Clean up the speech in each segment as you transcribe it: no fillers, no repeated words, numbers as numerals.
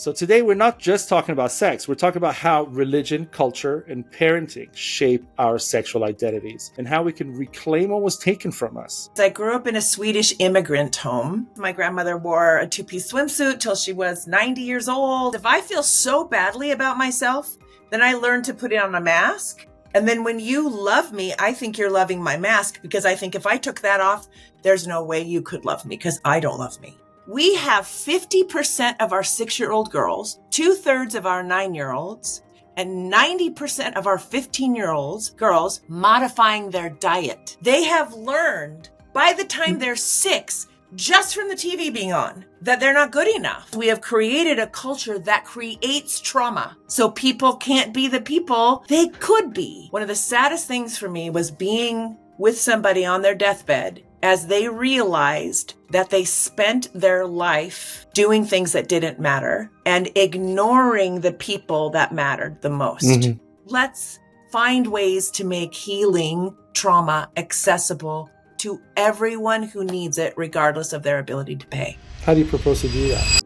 So today we're not just talking about sex, we're talking about how religion, culture, and parenting shape our sexual identities and how we can reclaim what was taken from us. I grew up in a Swedish immigrant home. My grandmother wore a two-piece swimsuit till she was 90 years old. If I feel so badly about myself, then I learned to put on a mask. And then when you love me, I think you're loving my mask, because I think if I took that off, there's no way you could love me because I don't love me. We have 50% of our 6-year-old girls, 2/3 of our 9-year-olds, and 90% of our 15-year-olds girls modifying their diet. They have learned by the time they're 6, just from the TV being on, that they're not good enough. We have created a culture that creates trauma, so people can't be the people they could be. One of the saddest things for me was being with somebody on their deathbed as they realized that they spent their life doing things that didn't matter and ignoring the people that mattered the most. Let's find ways to make healing trauma accessible to everyone who needs it, regardless of their ability to pay. How do you propose to do that?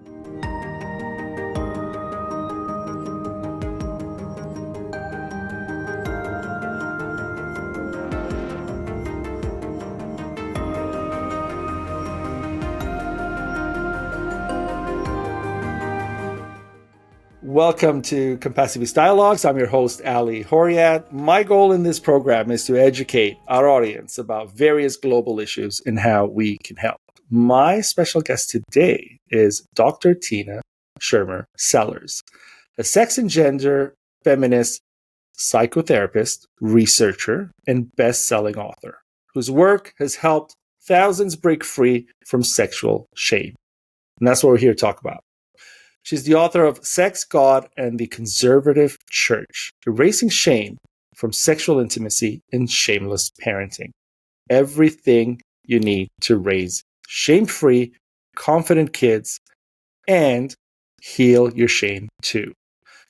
Welcome to Compassiviste Dialogues. I'm your host, Ali Horiat. My goal in this program is to educate our audience about various global issues and how we can help. My special guest today is Dr. Tina Schermer Sellers, a sex and gender feminist psychotherapist, researcher, and best-selling author, whose work has helped thousands break free from sexual shame. And that's what we're here to talk about. She's the author of Sex, God, and the Conservative Church, Erasing Shame from Sexual Intimacy and Shameless Parenting. Everything you need to raise shame-free, confident kids and heal your shame too.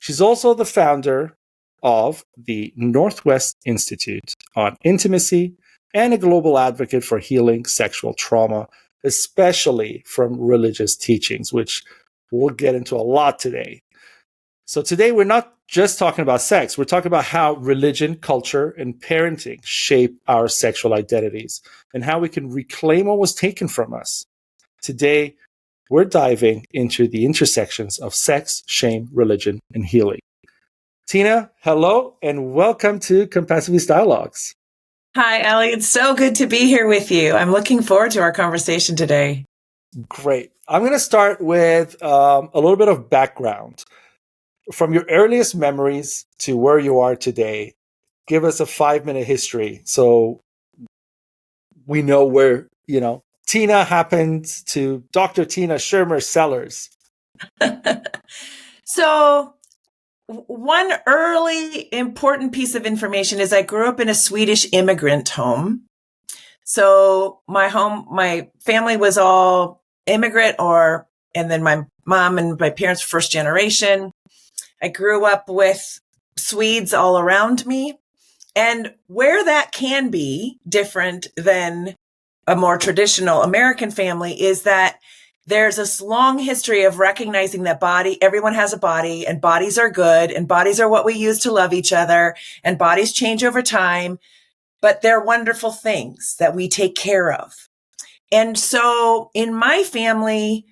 She's also the founder of the Northwest Institute on Intimacy and a global advocate for healing sexual trauma, especially from religious teachings, which we'll get into a lot today. So today we're not just talking about sex. We're talking about how religion, culture, and parenting shape our sexual identities and how we can reclaim what was taken from us. Today, we're diving into the intersections of sex, shame, religion, and healing. Tina, hello, and welcome to Compassiviste Dialogues. Hi, Ali. It's so good to be here with you. I'm looking forward to our conversation today. Great. I'm going to start with a little bit of background. From your earliest memories to where you are today, give us a 5-minute history so we know where, Tina happened to Dr. Tina Schermer Sellers. So one early important piece of information is I grew up in a Swedish immigrant home. So my family was all immigrant, and then my mom and my parents were first generation. I grew up with Swedes all around me. And where that can be different than a more traditional American family is that there's this long history of recognizing that everyone has a body, and bodies are good, and bodies are what we use to love each other, and bodies change over time, but they're wonderful things that we take care of. And so in my family,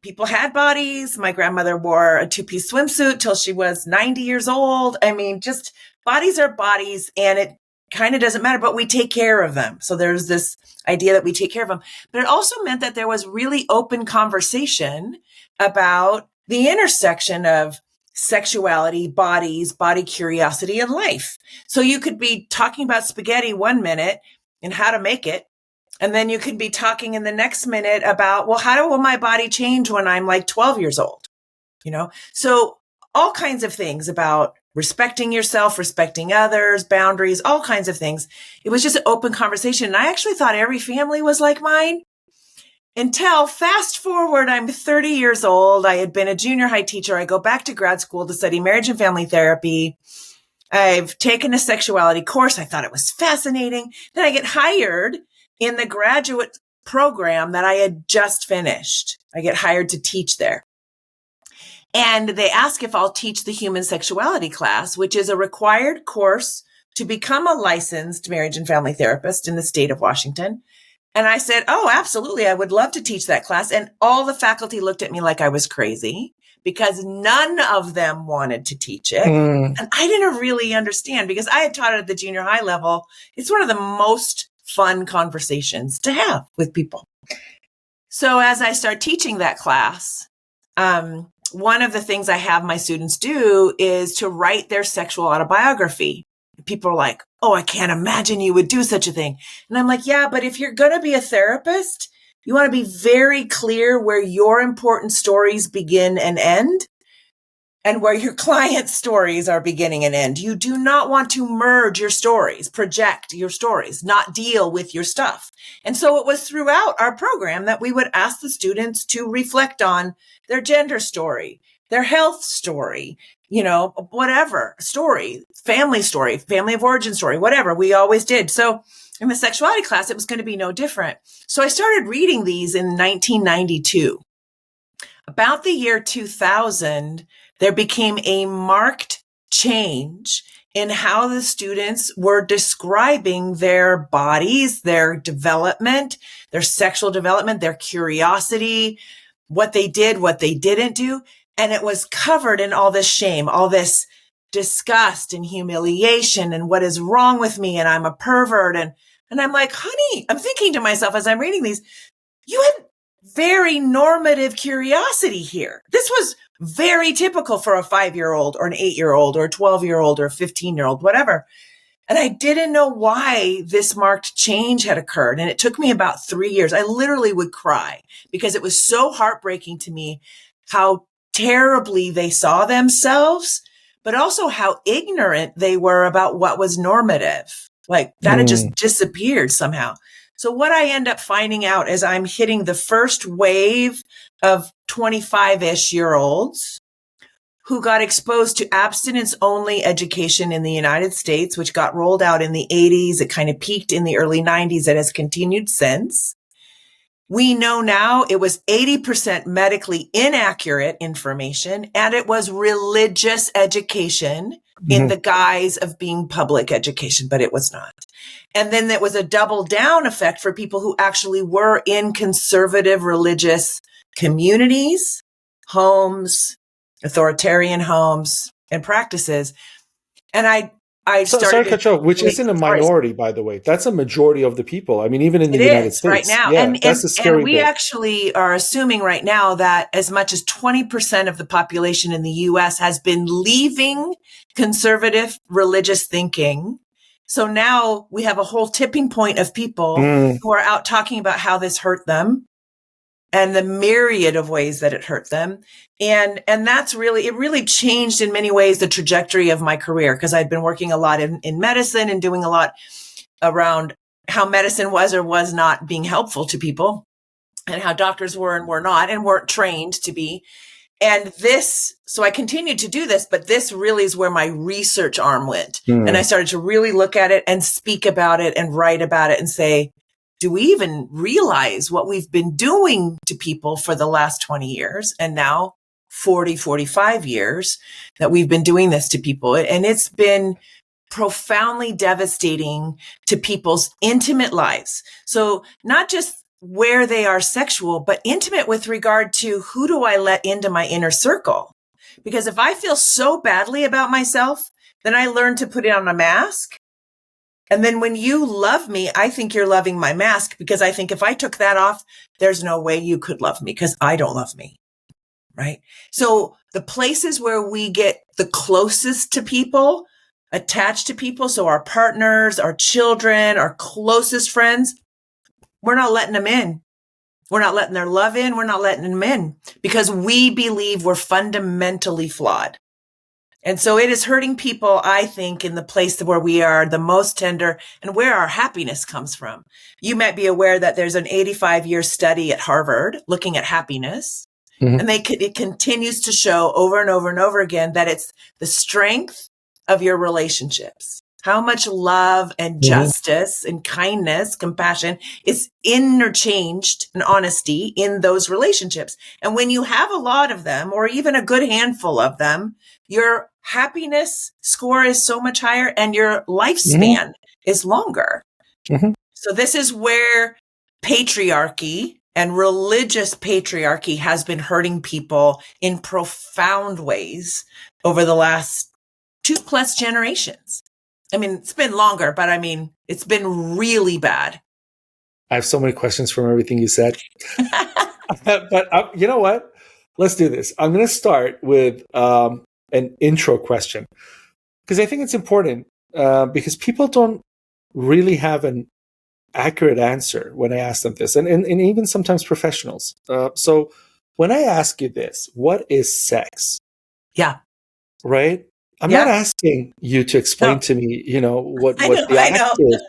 people had bodies. My grandmother wore a two-piece swimsuit till she was 90 years old. I mean, just bodies are bodies, and it kind of doesn't matter, but we take care of them. So there's this idea that we take care of them. But it also meant that there was really open conversation about the intersection of sexuality, bodies, body curiosity, and life. So you could be talking about spaghetti one minute and how to make it. And then you could be talking in the next minute about, well, how will my body change when I'm like 12 years old? So all kinds of things about respecting yourself, respecting others, boundaries, all kinds of things. It was just an open conversation. And I actually thought every family was like mine until fast forward, I'm 30 years old. I had been a junior high teacher. I go back to grad school to study marriage and family therapy. I've taken a sexuality course. I thought it was fascinating. Then I get hired in the graduate program that I had just finished. I get hired to teach there. And they ask if I'll teach the human sexuality class, which is a required course to become a licensed marriage and family therapist in the state of Washington. And I said, oh, absolutely. I would love to teach that class. And all the faculty looked at me like I was crazy because none of them wanted to teach it. And I didn't really understand because I had taught it at the junior high level. It's one of the most fun conversations to have with people. So as I start teaching that class, one of the things I have my students do is to write their sexual autobiography. People are like, oh, I can't imagine you would do such a thing. And I'm like, yeah, but if you're going to be a therapist, you want to be very clear where your important stories begin and end and where your client's stories are beginning and end. You do not want to merge your stories, project your stories, not deal with your stuff. And so it was throughout our program that we would ask the students to reflect on their gender story, their health story, whatever story, family of origin story, whatever. We always did. So in the sexuality class, it was going to be no different. So I started reading these in 1992. About the year 2000, there became a marked change in how the students were describing their bodies, their development, their sexual development, their curiosity, what they did, what they didn't do. And it was covered in all this shame, all this disgust and humiliation and what is wrong with me. And I'm a pervert. And I'm like, honey, I'm thinking to myself as I'm reading these, you had very normative curiosity here. This was very typical for a 5-year-old or an 8-year-old or a 12-year-old or a 15-year-old, whatever. And I didn't know why this marked change had occurred. And it took me about 3 years. I literally would cry because it was so heartbreaking to me how terribly they saw themselves, but also how ignorant they were about what was normative. Like that had just disappeared somehow. So what I end up finding out is I'm hitting the first wave of 25-ish-year-olds who got exposed to abstinence-only education in the United States, which got rolled out in the 80s. It kind of peaked in the early 90s. It has continued since. We know now it was 80% medically inaccurate information, and it was religious education in the guise of being public education, but it was not. And then there was a double down effect for people who actually were in conservative religious communities, homes, authoritarian homes, and practices. And I started. Sorry, Kacho, which isn't a minority, by the way. That's a majority of the people. I mean, even in the United States. Right now. Yeah, and that's a scary and we bit. actually are assuming right now that as much as 20% of the population in the U.S. has been leaving conservative religious thinking. So now we have a whole tipping point of people who are out talking about how this hurt them and the myriad of ways that it hurt them. And that's it really changed in many ways the trajectory of my career because I'd been working a lot in medicine and doing a lot around how medicine was or was not being helpful to people and how doctors were and were not and weren't trained to be. And so I continued to do this, but this really is where my research arm went. And I started to really look at it and speak about it and write about it and say, do we even realize what we've been doing to people for the last 20 years and now 40, 45 years that we've been doing this to people? And it's been profoundly devastating to people's intimate lives. So not just where they are sexual, but intimate with regard to who do I let into my inner circle? Because if I feel so badly about myself, then I learn to put on a mask. And then when you love me, I think you're loving my mask because I think if I took that off, there's no way you could love me because I don't love me. Right? So the places where we get the closest to people, attached to people, so our partners, our children, our closest friends, we're not letting them in. We're not letting their love in. We're not letting them in because we believe we're fundamentally flawed. And so it is hurting people, I think, in the place where we are the most tender and where our happiness comes from. You might be aware that there's an 85-year study at Harvard looking at happiness. And it continues to show over and over and over again that it's the strength of your relationships. How much love and justice and kindness, compassion is interchanged and honesty in those relationships. And when you have a lot of them, or even a good handful of them, your happiness score is so much higher and your lifespan is longer. So this is where patriarchy and religious patriarchy has been hurting people in profound ways over the last 2+ generations. I mean, it's been longer, but I mean, it's been really bad. I have so many questions from everything you said. But you know what? Let's do this. I'm going to start with an intro question, because I think it's important, because people don't really have an accurate answer when I ask them this, and even sometimes professionals. So when I ask you this, what is sex? Yeah. Right? I'm not asking you to explain to me, what the act is.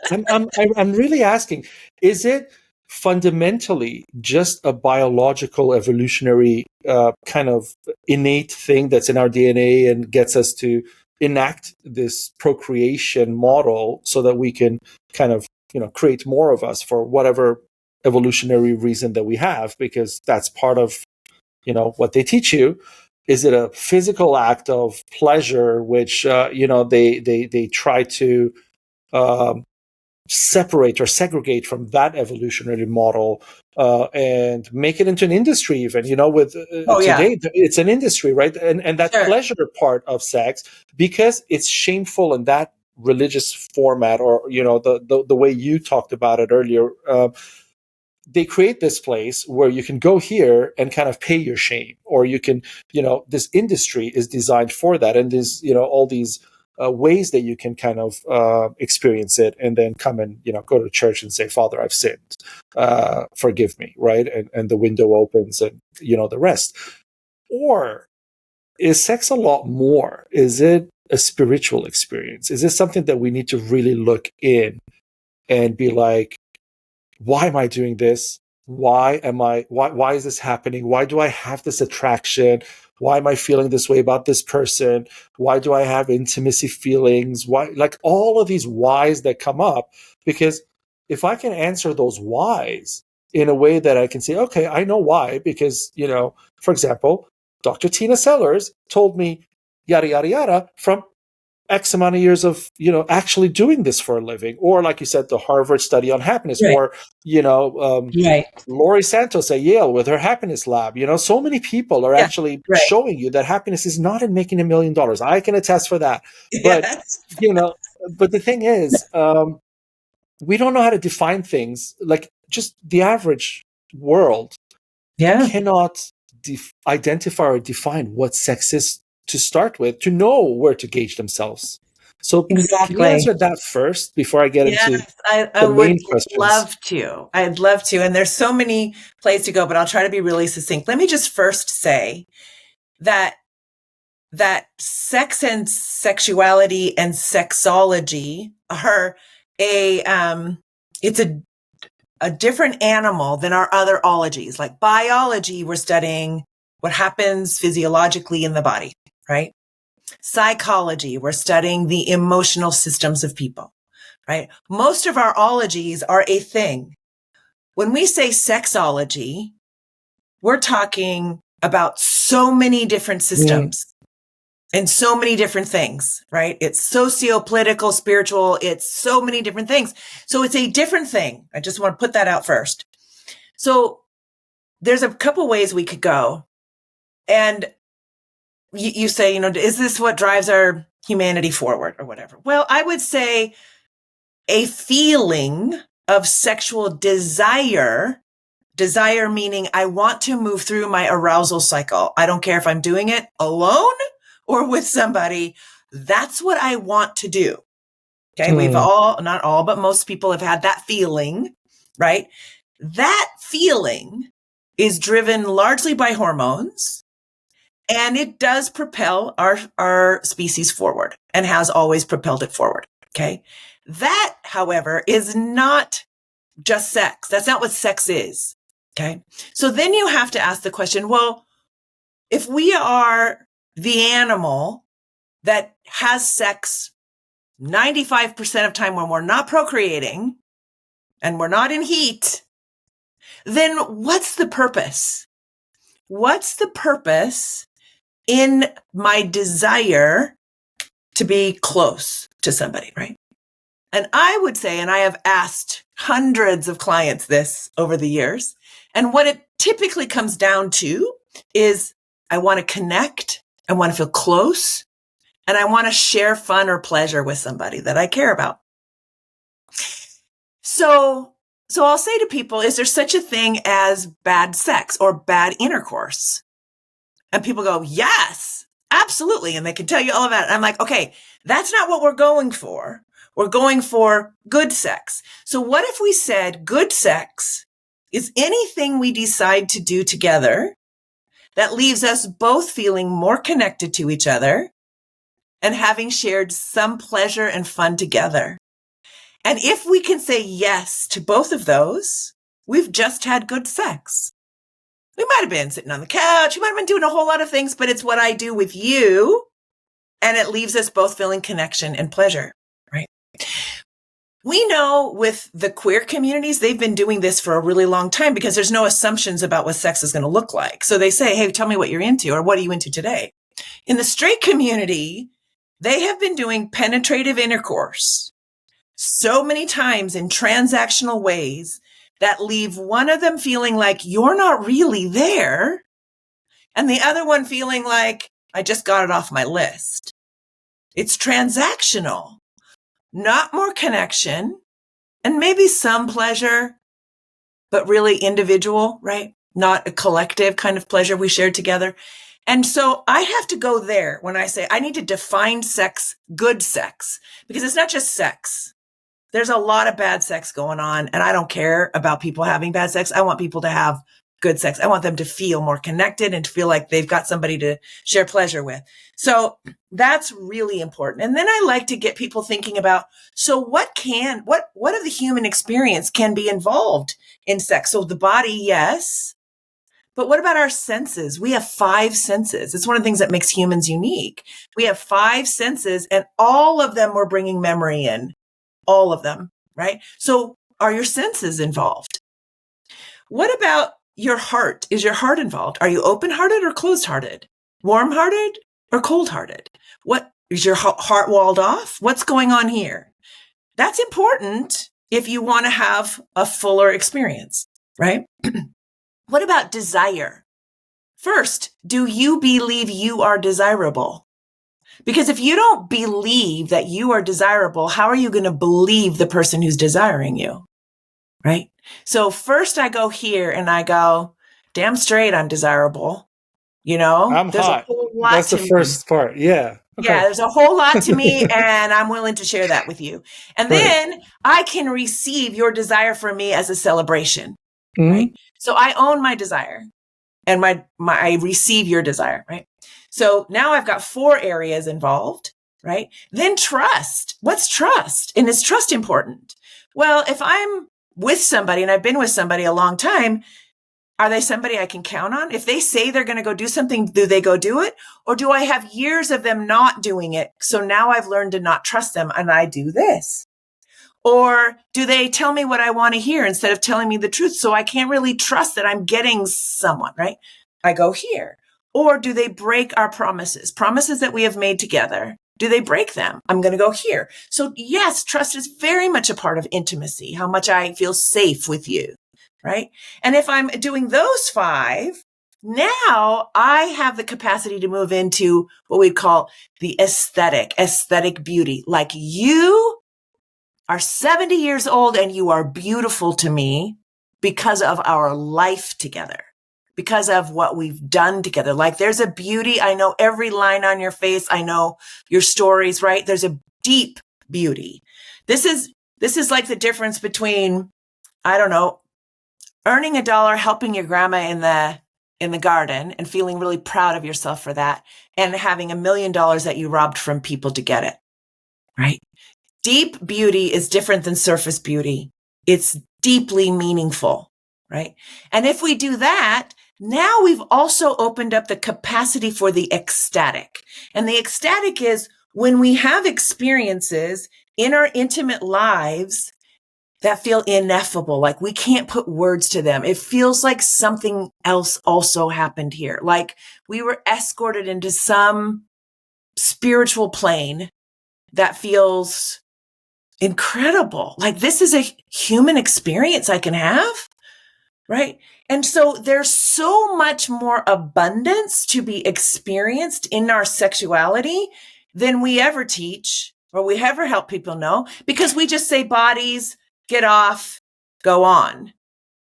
I'm really asking, is it fundamentally just a biological, evolutionary kind of innate thing that's in our DNA and gets us to enact this procreation model so that we can kind of, create more of us for whatever evolutionary reason that we have, because that's part of, what they teach you? Is it a physical act of pleasure, which they try to separate or segregate from that evolutionary model and make it into an industry? Even with today, it's an industry, right? And that pleasure part of sex, because it's shameful in that religious format, or the way you talked about it earlier. They create this place where you can go here and kind of pay your shame, or you can, this industry is designed for that. And there's, all these ways that you can kind of experience it, and then come and, go to church and say, Father, I've sinned, forgive me. Right. And the window opens, and, the rest. Or is sex a lot more? Is it a spiritual experience? Is it something that we need to really look in and be like, why am I doing this? Why is this happening? Why do I have this attraction? Why am I feeling this way about this person? Why do I have intimacy feelings? Why, like all of these whys that come up? Because if I can answer those whys in a way that I can say, okay, I know why, because, for example, Dr. Tina Sellers told me yada, yada, yada from X amount of years of, actually doing this for a living. Or like you said, the Harvard study on happiness, or, Laurie Santos at Yale with her happiness lab. So many people are actually showing you that happiness is not in making $1 million. I can attest for that. But, but the thing is, we don't know how to define things. Like just the average world cannot identify or define what sex is to start with, to know where to gauge themselves. So can you answer that first before I get into I would love to. I'd love to. And there's so many places to go, but I'll try to be really succinct. Let me just first say that sex and sexuality and sexology are it's a different animal than our other ologies. Like biology, we're studying what happens physiologically in the body, right? Psychology, we're studying the emotional systems of people, right? Most of our ologies are a thing. When we say sexology, we're talking about so many different systems and so many different things, right? It's socio-political, spiritual, it's so many different things. So it's a different thing. I just want to put that out first. So there's a couple ways we could go. And you say, is this what drives our humanity forward or whatever? Well, I would say a feeling of sexual desire meaning I want to move through my arousal cycle. I don't care if I'm doing it alone or with somebody. That's what I want to do. Okay. We've all, not all, but most people have had that feeling, right? That feeling is driven largely by hormones, and it does propel our species forward and has always propelled it forward. Okay. That, however, is not just sex. That's not what sex is. Okay. So then you have to ask the question, well, if we are the animal that has sex 95% of time when we're not procreating and we're not in heat, then what's the purpose? What's the purpose in my desire to be close to somebody, right? And I would say, and I have asked hundreds of clients this over the years, and what it typically comes down to is I want to connect, I want to feel close, and I want to share fun or pleasure with somebody that I care about. So I'll say to people, is there such a thing as bad sex or bad intercourse? And people go, yes, absolutely. And they can tell you all about it. And I'm like, okay, that's not what we're going for. We're going for good sex. So what if we said good sex is anything we decide to do together that leaves us both feeling more connected to each other and having shared some pleasure and fun together? And if we can say yes to both of those, we've just had good sex. We might have been sitting on the couch. We might have been doing a whole lot of things, but it's what I do with you. And it leaves us both feeling connection and pleasure, right? We know with the queer communities, they've been doing this for a really long time because there's no assumptions about what sex is going to look like. So they say, hey, tell me what you're into, or what are you into today? In the straight community, they have been doing penetrative intercourse so many times in transactional ways that leave one of them feeling like you're not really there, and the other one feeling like, I just got it off my list. It's transactional, not more connection, and maybe some pleasure, but really individual, right? Not a collective kind of pleasure we shared together. And so I have to go there when I say I need to define sex, good sex, because it's not just sex. There's a lot of bad sex going on, and I don't care about people having bad sex. I want people to have good sex. I want them to feel more connected and to feel like they've got somebody to share pleasure with. So that's really important. And then I like to get people thinking about, so what of the human experience can be involved in sex? So the body, yes. But what about our senses? We have 5 senses. It's one of the things that makes humans unique. We have 5 senses, and all of them we're bringing memory in. All of them, right? So are your senses involved? What about your heart? Is your heart involved? Are you open-hearted or closed-hearted? Warm-hearted or cold-hearted? What is your heart walled off? What's going on here? That's important if you want to have a fuller experience, right? What about desire? First, do you believe you are desirable? Because if you don't believe that you are desirable, how are you going to believe the person who's desiring you? Right? So first I go here and I go, damn straight, I'm desirable. You know, I'm there's hot. a whole lot That's to the me. first part. Yeah. Okay. Yeah, there's a whole lot to me, and I'm willing to share that with you. And Right. then I can receive your desire for me as a celebration, Mhm. right? So I own my desire, and I receive your desire, right? So now I've got 4 areas involved, right? Then trust. What's trust? And is trust important? Well, if I'm with somebody and I've been with somebody a long time, are they somebody I can count on? If they say they're going to go do something, do they go do it? Or do I have years of them not doing it? So now I've learned to not trust them and I do this. Or do they tell me what I want to hear instead of telling me the truth? So I can't really trust that I'm getting someone, right? I go here. Or do they break our promises that we have made together? Do they break them? I'm going to go here. So yes, trust is very much a part of intimacy, how much I feel safe with you, right? And if I'm doing those 5, now I have the capacity to move into what we call the aesthetic beauty. Like you are 70 years old and you are beautiful to me because of our life together, because of what we've done together. Like there's a beauty. I know every line on your face. I know your stories, right? There's a deep beauty. This is like the difference between, I don't know, earning $1, helping your grandma in the garden and feeling really proud of yourself for that, and having $1 million that you robbed from people to get it, right? Deep beauty is different than surface beauty. It's deeply meaningful, right? And if we do that, now we've also opened up the capacity for the ecstatic. And the ecstatic is when we have experiences in our intimate lives that feel ineffable, like we can't put words to them. It feels like something else also happened here. Like we were escorted into some spiritual plane that feels incredible. Like this is a human experience I can have, right? And so there's so much more abundance to be experienced in our sexuality than we ever teach or we ever help people know, because we just say bodies, get off, go on,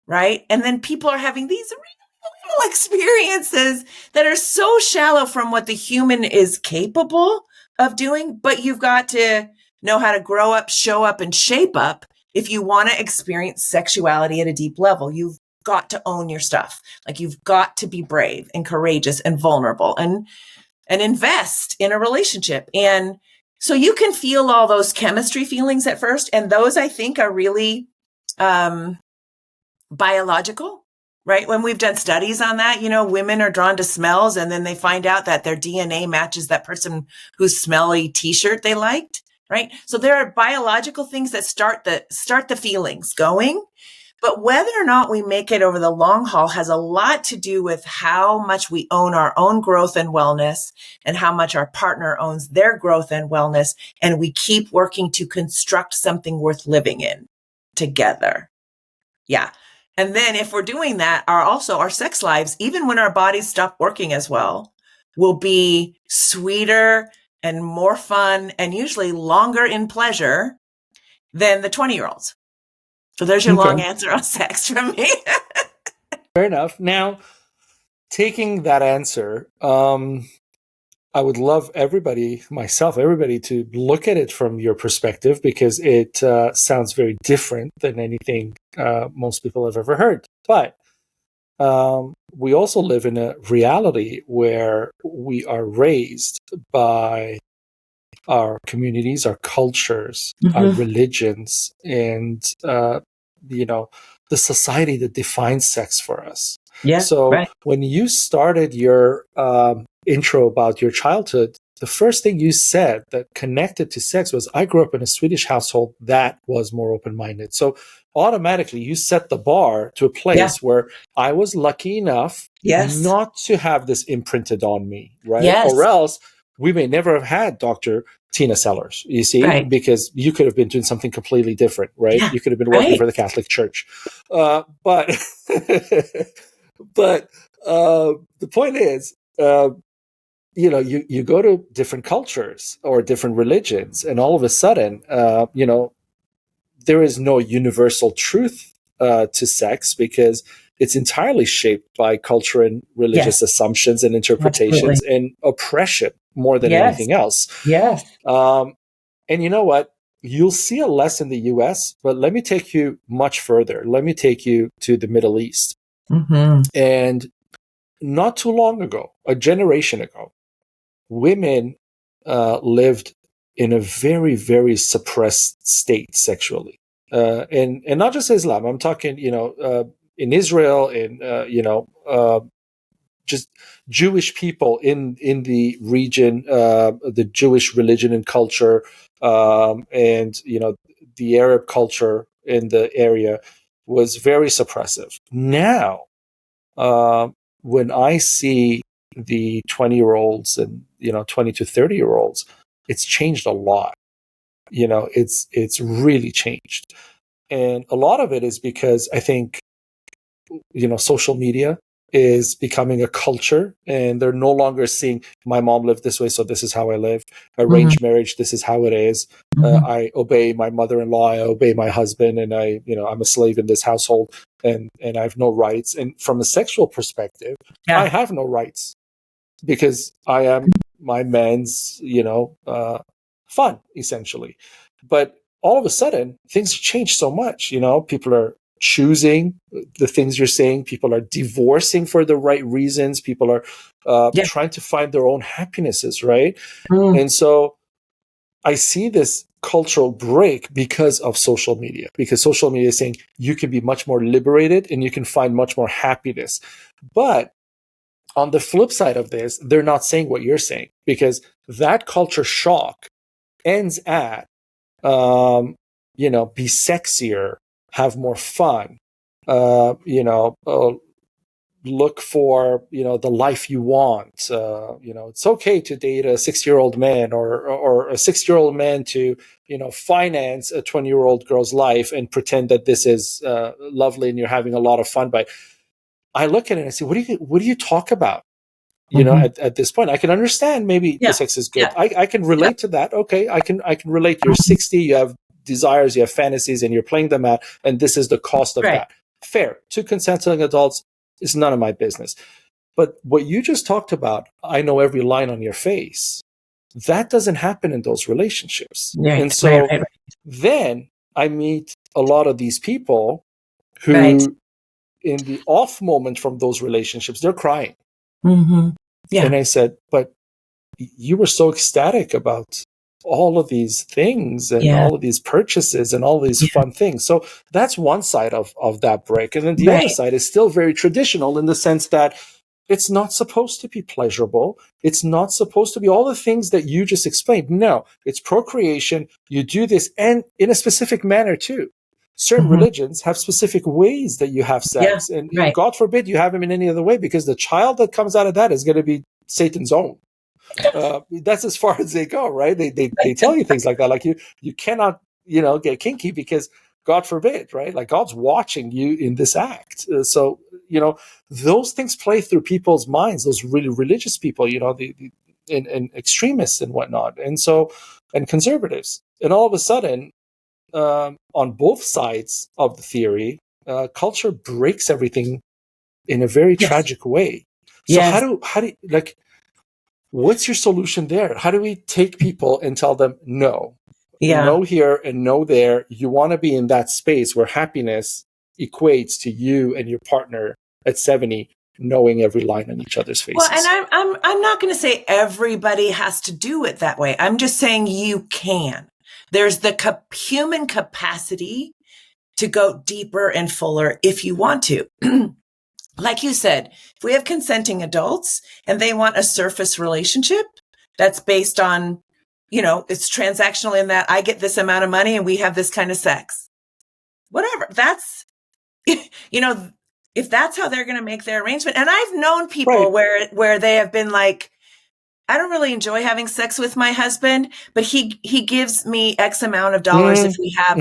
right? And then people are having these real experiences that are so shallow from what the human is capable of doing, but you've got to know how to grow up, show up, and shape up if you want to experience sexuality at a deep level. You've got to own your stuff. Like you've got to be brave and courageous and vulnerable and invest in a relationship. And so you can feel all those chemistry feelings at first. And those I think are really biological, right? When we've done studies on that, women are drawn to smells and then they find out that their DNA matches that person whose smelly t-shirt they liked, right? So there are biological things that start the feelings going. But whether or not we make it over the long haul has a lot to do with how much we own our own growth and wellness and how much our partner owns their growth and wellness. And we keep working to construct something worth living in together. Yeah. And then if we're doing that, our sex lives, even when our bodies stop working as well, will be sweeter and more fun and usually longer in pleasure than the 20-year-olds. So there's your long answer on sex from me. Fair enough. Now, taking that answer, I would love everybody to look at it from your perspective, because it sounds very different than anything most people have ever heard. But we also live in a reality where we are raised by our communities, our cultures, our religions, and the society that defines sex for us. Yeah. So right. when you started your intro about your childhood, the first thing you said that connected to sex was, I grew up in a Swedish household that was more open-minded. So automatically you set the bar to a place where I was lucky enough not to have this imprinted on me, right? Yes. Or else we may never have had Dr. Tina Sellers, you see, because you could have been doing something completely different, right? You could have been working for the Catholic Church. But the point is, you go to different cultures or different religions, and all of a sudden, there is no universal truth to sex, because it's entirely shaped by culture and religious assumptions and interpretations and oppression more than anything else. Yes. And you know what? You'll see it less in the US, but let me take you much further. Let me take you to the Middle East. And not too long ago, a generation ago, women lived in a very, very suppressed state sexually. And not just Islam. I'm talking, in Israel, just Jewish people in the region, the Jewish religion and culture, and the Arab culture in the area was very suppressive. Now, when I see the 20-year-olds and 20 to 30-year-olds, it's changed a lot. It's really changed, and a lot of it is because I think social media is becoming a culture, and they're no longer seeing my mom lived this way, so this is how I live. Arranged marriage, this is how it is. I obey my mother-in-law, I obey my husband, and I'm a slave in this household, and I have no rights. And from a sexual perspective, I have no rights, because I am my man's fun, essentially. But all of a sudden, things change so much. People are choosing the things you're saying. People are divorcing for the right reasons. People are trying to find their own happinesses, right? And so I see this cultural break because of social media, because social media is saying you can be much more liberated and you can find much more happiness. But On the flip side of this, they're not saying what you're saying, because that culture shock ends at, be sexier, have more fun, look for, the life you want. It's okay to date a 6-year-old man, or a 6-year-old man to, finance a 20-year-old girl's life and pretend that this is lovely and you're having a lot of fun. But I look at it and I say, what do you talk about? At this point, I can understand maybe the sex is good. I can relate to that. Okay, I can relate. You're 60, you have desires, you have fantasies, and you're playing them out, and this is the cost of that. Fair. Two consenting adults is none of my business. But what you just talked about, I know every line on your face. That doesn't happen in those relationships. And so then I meet a lot of these people who, in the off moment from those relationships, they're crying. Mm-hmm. Yeah. And I said, but you were so ecstatic about all of these things and all of these purchases and all these fun things. So that's one side of that break. And then the other side is still very traditional, in the sense that it's not supposed to be pleasurable. It's not supposed to be all the things that you just explained. No, it's procreation. You do this, and in a specific manner too. Certain religions have specific ways that you have sex. And God forbid you have them in any other way, because the child that comes out of that is going to be Satan's own. That's as far as they go, right? They tell you things like that, like you cannot, get kinky, because God forbid, right? Like, God's watching you in this act. So, those things play through people's minds, those really religious people, and extremists and whatnot. And conservatives. And all of a sudden, on both sides of the theory, culture breaks everything in a very tragic way. So how do like, what's your solution there? How do we take people and tell them, no, no here and no there? You want to be in that space where happiness equates to you and your partner at 70 knowing every line on each other's faces. Well, and I'm not going to say everybody has to do it that way. I'm just saying you can. There's the human capacity to go deeper and fuller if you want to. Like you said, if we have consenting adults and they want a surface relationship that's based on, it's transactional in that I get this amount of money and we have this kind of sex. Whatever. That's, if that's how they're going to make their arrangement. And I've known people where they have been like, I don't really enjoy having sex with my husband, but he gives me X amount of dollars if we have,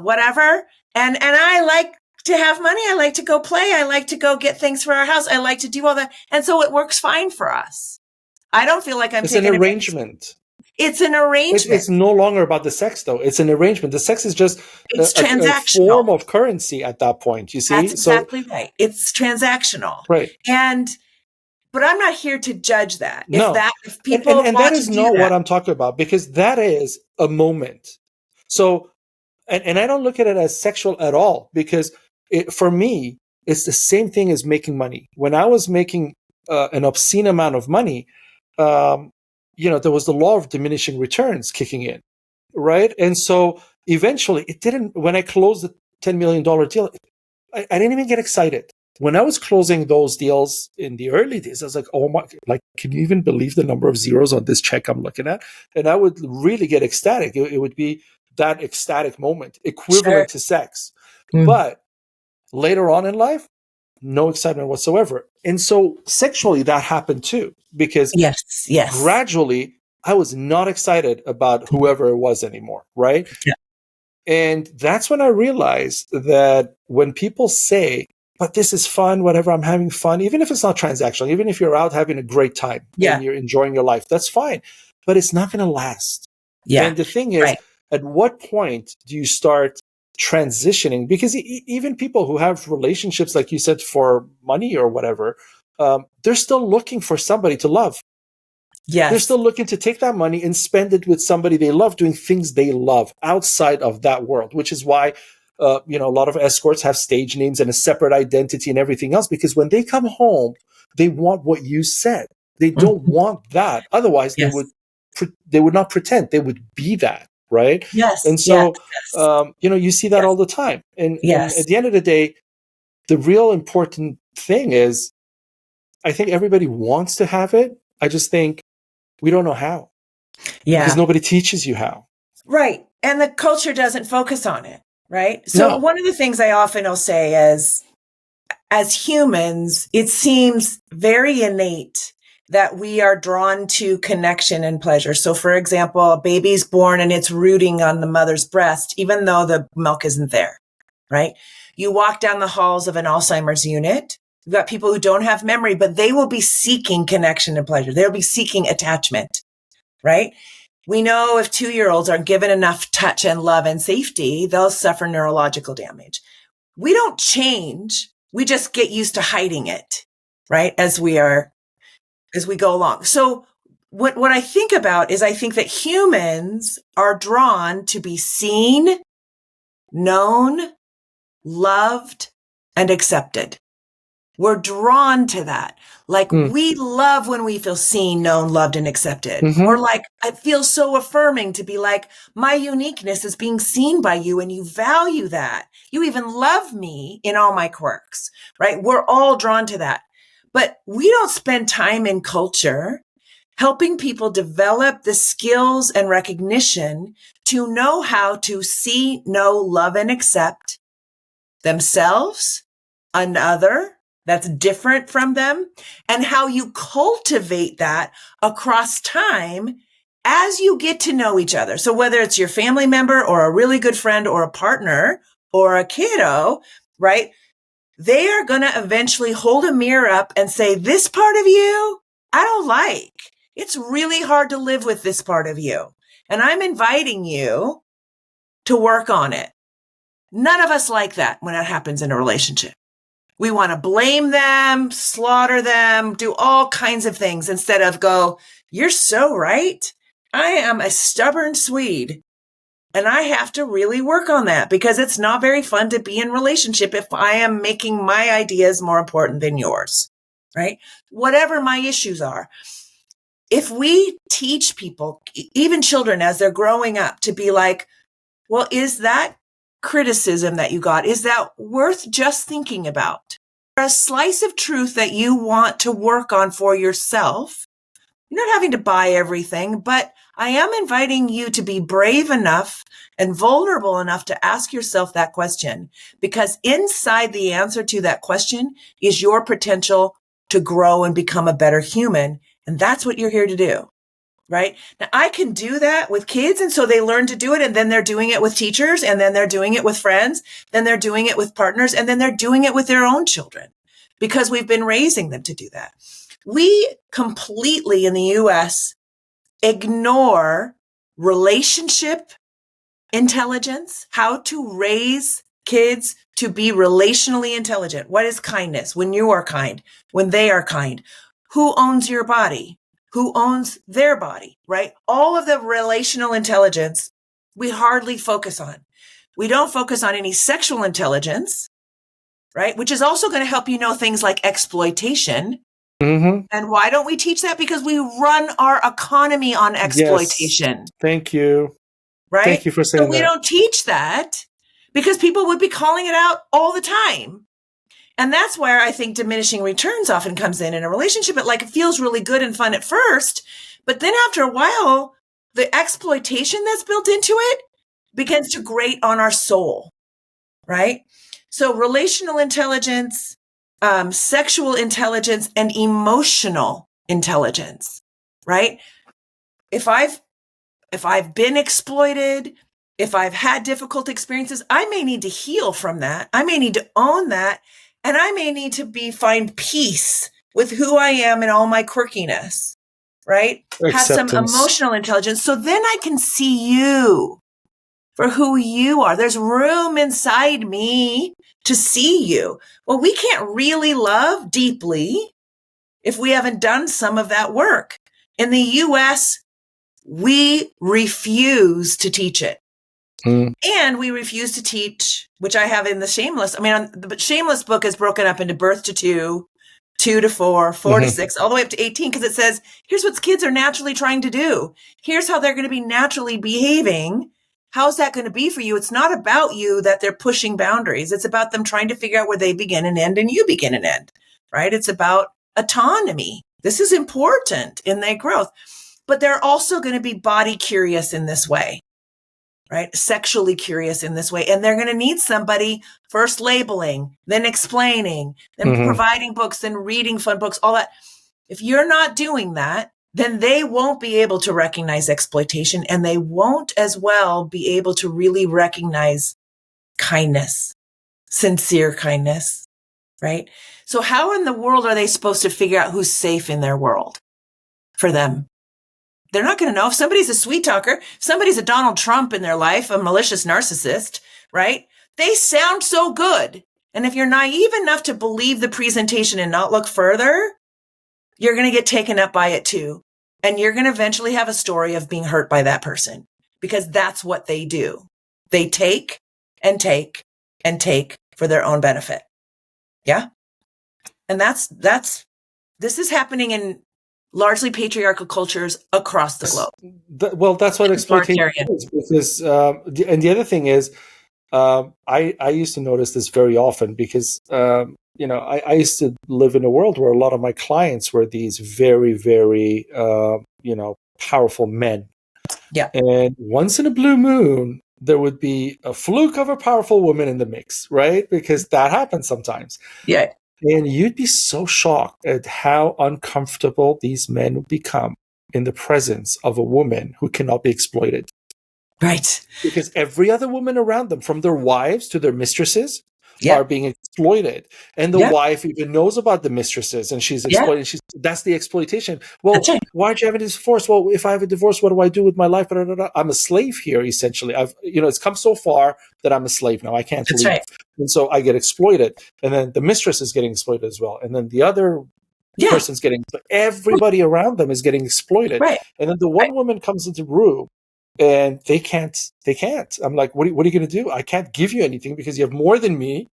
whatever. And I like to have money. I like to go play. I like to go get things for our house. I like to do all that. And so it works fine for us. I don't feel like I'm taking an arrangement. It's an arrangement. It's no longer about the sex, though. It's an arrangement. The sex is just a form of currency at that point, you see? That's exactly right. It's transactional. Right. But I'm not here to judge that. No. If people and that is not what I'm talking about, because that is a moment. So, and I don't look at it as sexual at all, because for me, it's the same thing as making money. When I was making an obscene amount of money, there was the law of diminishing returns kicking in, right? And so eventually it didn't, when I closed the $10 million deal, I didn't even get excited. When I was closing those deals in the early days, I was like, oh my, like, can you even believe the number of zeros on this check I'm looking at? And I would really get ecstatic. It would be that ecstatic moment, equivalent to sex. But later on in life, no excitement whatsoever. And so sexually, that happened too, because gradually I was not excited about whoever it was anymore, right? Yeah. And that's when I realized that when people say, but this is fun, whatever, I'm having fun, even if it's not transactional, even if you're out having a great time and you're enjoying your life, that's fine. But it's not going to last. Yeah. And the thing is, at what point do you start transitioning? Because even people who have relationships, like you said, for money or whatever, they're still looking for somebody to love. Yes. They're still looking to take that money and spend it with somebody they love, doing things they love outside of that world, which is why a lot of escorts have stage names and a separate identity and everything else, because when they come home, they want what you said. They don't want that. Otherwise, they would not pretend. They would be that, right? Yes. And so, you see that all the time. And at the end of the day, the real important thing is, I think everybody wants to have it. I just think we don't know how. Yeah. Because nobody teaches you how. Right. And the culture doesn't focus on it. Right. So No. one of the things I often will say is, as humans, it seems very innate that we are drawn to connection and pleasure. So for example, a baby's born and it's rooting on the mother's breast, even though the milk isn't there, right? You walk down the halls of an Alzheimer's unit. You've got people who don't have memory, but they will be seeking connection and pleasure. They'll be seeking attachment, right? We know if 2-year-olds aren't given enough touch and love and safety, they'll suffer neurological damage. We don't change. We just get used to hiding it, right? As we go along. So what I think about is I think that humans are drawn to be seen, known, loved, and accepted. We're drawn to that. Like we love when we feel seen, known, loved, and accepted. Or like, it feels so affirming to be like, my uniqueness is being seen by you and you value that. You even love me in all my quirks, right? We're all drawn to that. But we don't spend time in culture helping people develop the skills and recognition to know how to see, know, love, and accept themselves, another that's different from them, and how you cultivate that across time as you get to know each other. So whether it's your family member or a really good friend or a partner or a kiddo, right? They are going to eventually hold a mirror up and say, this part of you, I don't like. It's really hard to live with this part of you. And I'm inviting you to work on it. None of us like that when that happens in a relationship. We want to blame them, slaughter them, do all kinds of things instead of go, you're so right. I am a stubborn Swede. And I have to really work on that because it's not very fun to be in relationship if I am making my ideas more important than yours, right? Whatever my issues are. If we teach people, even children as they're growing up, to be like, well, is that criticism that you got, is that worth just thinking about? A slice of truth that you want to work on for yourself. You're not having to buy everything, but I am inviting you to be brave enough and vulnerable enough to ask yourself that question, because inside the answer to that question is your potential to grow and become a better human. And that's what you're here to do, right? Now I can do that with kids. And so they learn to do it. And then they're doing it with teachers. And then they're doing it with friends. Then they're doing it with partners. And then they're doing it with their own children because we've been raising them to do that. We completely in the US ignore relationship intelligence, how to raise kids to be relationally intelligent. What is kindness? When you are kind, when they are kind. Who owns your body? Who owns their body, right? All of the relational intelligence we hardly focus on. We don't focus on any sexual intelligence, right? Which is also going to help you know things like exploitation. And why don't we teach that? Because we run our economy on exploitation. Yes. Thank you. Right? Thank you for saying that. So we don't teach that because people would be calling it out all the time. And that's where I think diminishing returns often comes in a relationship. It feels really good and fun at first, but then after a while, the exploitation that's built into it begins to grate on our soul, right? So relational intelligence, sexual intelligence, and emotional intelligence, right? If I've been exploited, if I've had difficult experiences, I may need to heal from that. I may need to own that. And I may need to find peace with who I am and all my quirkiness, right? Acceptance. Have some emotional intelligence. So then I can see you for who you are. There's room inside me to see you. Well, we can't really love deeply if we haven't done some of that work. In the US, we refuse to teach it. And we refuse to teach, which I have in the Shameless. The Shameless book is broken up into birth to 2, 2 to 4, 4 to 6, all the way up to 18, because it says, here's what kids are naturally trying to do. Here's how they're going to be naturally behaving. How's that going to be for you? It's not about you that they're pushing boundaries. It's about them trying to figure out where they begin and end and you begin and end, right? It's about autonomy. This is important in their growth. But they're also going to be body curious in this way, right? Sexually curious in this way. And they're going to need somebody first labeling, then explaining, then providing books, then reading fun books, all that. If you're not doing that, then they won't be able to recognize exploitation, and they won't as well be able to really recognize kindness, sincere kindness, right? So how in the world are they supposed to figure out who's safe in their world for them? They're not going to know. If somebody's a sweet talker, if somebody's a Donald Trump in their life, a malicious narcissist, right? They sound so good. And if you're naive enough to believe the presentation and not look further, you're going to get taken up by it too. And you're going to eventually have a story of being hurt by that person, because that's what they do. They take and take and take for their own benefit. Yeah. And this is happening in largely patriarchal cultures across the globe. Well, that's what exploitation is. Because, and the other thing is, I used to notice this very often because, I used to live in a world where a lot of my clients were these very, very, powerful men. Yeah. And once in a blue moon, there would be a fluke of a powerful woman in the mix, right? Because that happens sometimes. Yeah. And you'd be so shocked at how uncomfortable these men would become in the presence of a woman who cannot be exploited. Right. Because every other woman around them, from their wives to their mistresses, are being exploited. And the wife even knows about the mistresses and she's exploited. That's the exploitation. Well, why aren't you having a divorce? Well, if I have a divorce, what do I do with my life? I'm a slave here, essentially. It's come so far that I'm a slave now. I can't leave. Right. And so I get exploited. And then the mistress is getting exploited as well. And then the other person's getting exploited. Everybody around them is getting exploited. Right. And then the one woman comes into the room and they can't. I'm like, what are you going to do? I can't give you anything because you have more than me.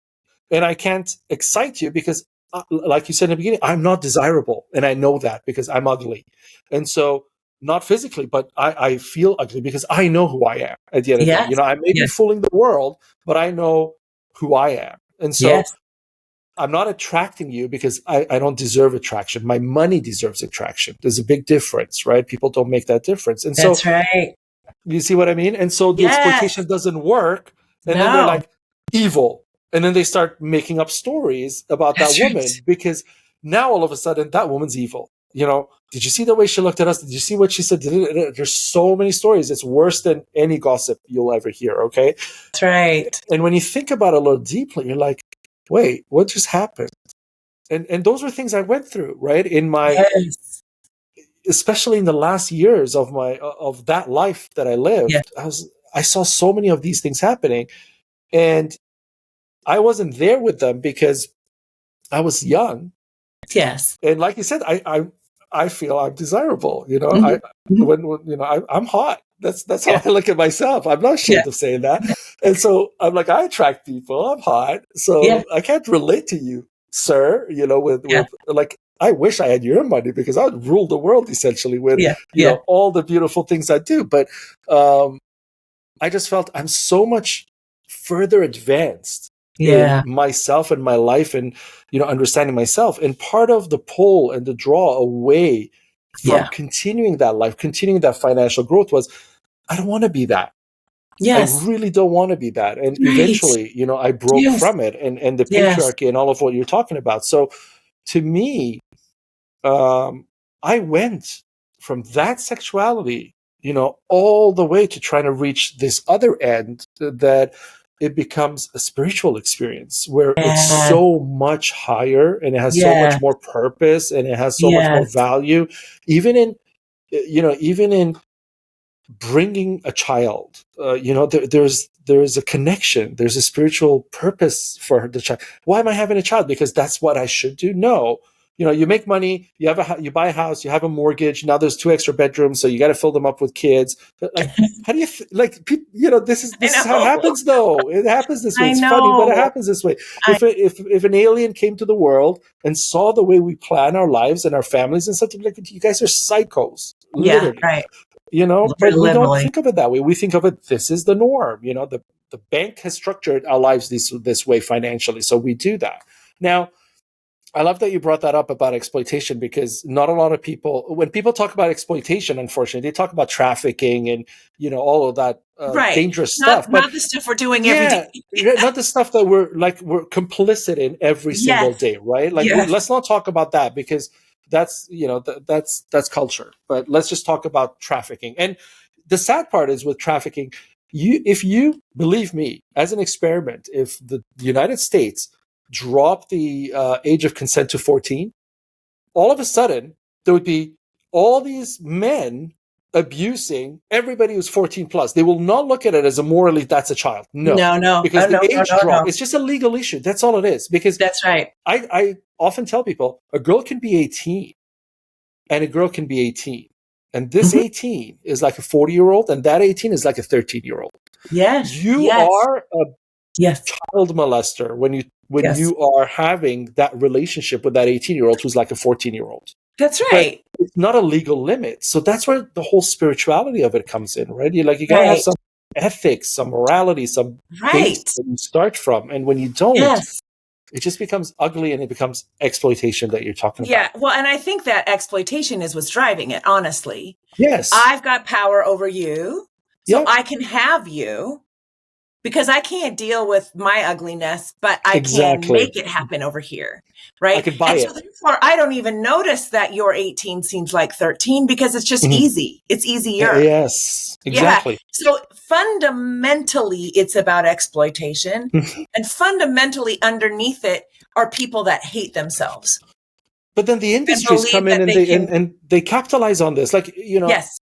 And I can't excite you because, like you said in the beginning, I'm not desirable. And I know that because I'm ugly. And so, not physically, but I feel ugly because I know who I am at the end of the day. I may be fooling the world, but I know who I am. And so, I'm not attracting you because I don't deserve attraction. My money deserves attraction. There's a big difference, right? People don't make that difference. And that's right. You see what I mean? And so the exploitation doesn't work. And then they're like, evil. And then they start making up stories about that woman because now all of a sudden that woman's evil. Did you see the way she looked at us? Did you see what she said? There's so many stories. It's worse than any gossip you'll ever hear. Okay. That's right. And when you think about it a little deeply, you're like, wait, what just happened? And those are things I went through, right? In my, especially in the last years of that life that I lived, I saw so many of these things happening. And I wasn't there with them because I was young. Yes. And like you said, I feel I'm desirable. I'm hot. That's how I look at myself. I'm not ashamed of saying that. And so I'm like, I attract people. I'm hot. So I can't relate to you, sir. With like, I wish I had your money because I would rule the world essentially with all the beautiful things I do. But I just felt I'm so much further advanced in myself and my life and, understanding myself. And part of the pull and the draw away from continuing that life, continuing that financial growth was, I don't want to be that. Yes. I really don't want to be that. And eventually, I broke from it and the patriarchy and all of what you're talking about. So to me, I went from that sexuality, all the way to trying to reach this other end that it becomes a spiritual experience where it's so much higher and it has so much more purpose and it has so much more value, even in bringing a child. There's a connection. There's a spiritual purpose for the child. Why am I having a child? Because that's what I should do? No. You make money, you buy a house, you have a mortgage. Now there's 2 extra bedrooms, so you got to fill them up with kids. But like, how do you this is how it happens though. It happens this way. It's funny, but it happens this way. If an alien came to the world and saw the way we plan our lives and our families and stuff, like, you guys are psychos. Literally. Right. But we don't think of it that way. We think of it, this is the norm. The bank has structured our lives this way financially, so we do that. Now, I love that you brought that up about exploitation, because not a lot of people, when people talk about exploitation, unfortunately, they talk about trafficking and, all of that Right. dangerous stuff. But Not the stuff we're doing every day. yeah, not the stuff that we're complicit in every single Yes. day, right? Like, Yes. let's not talk about that, because that's, that's culture. But let's just talk about trafficking. And the sad part is with trafficking, if you believe me, as an experiment, if the United States dropped the age of consent to 14, all of a sudden there would be all these men abusing everybody who's 14 plus. They will not look at it as a morally that's a child. No, No. because the No, no, age no, drop, no. it's just a legal issue. That's all it is. Because That's right. I often tell people a girl can be 18 and a girl can be 18. And this Mhm. 18 is like a 40-year-old, and that 18 is like a 13-year-old. Yes. You Yes. are a Yes. child molester when Yes. you are having that relationship with that 18-year-old who's like a 14-year-old. That's But right. it's not a legal limit. So that's where the whole spirituality of it comes in, right? You got to have Right. some ethics, some morality, some base Right. that you start from. And when you don't, Yes. it just becomes ugly, and it becomes exploitation that you're talking Yeah. about. Well, and I think that exploitation is what's driving it, honestly. Yes. I've got power over you, so Yep. I can have you because I can't deal with my ugliness, but I can Exactly. make it happen over here. I Right. could buy And so it. therefore, I don't even notice that your 18 seems like 13 because it's just Mhm. easy. It's easier. Yes, Yeah. exactly. So fundamentally, it's about exploitation. And fundamentally, underneath it are people that hate themselves But then the and industries believe come in that and they can. they capitalize on this. Like, Yes.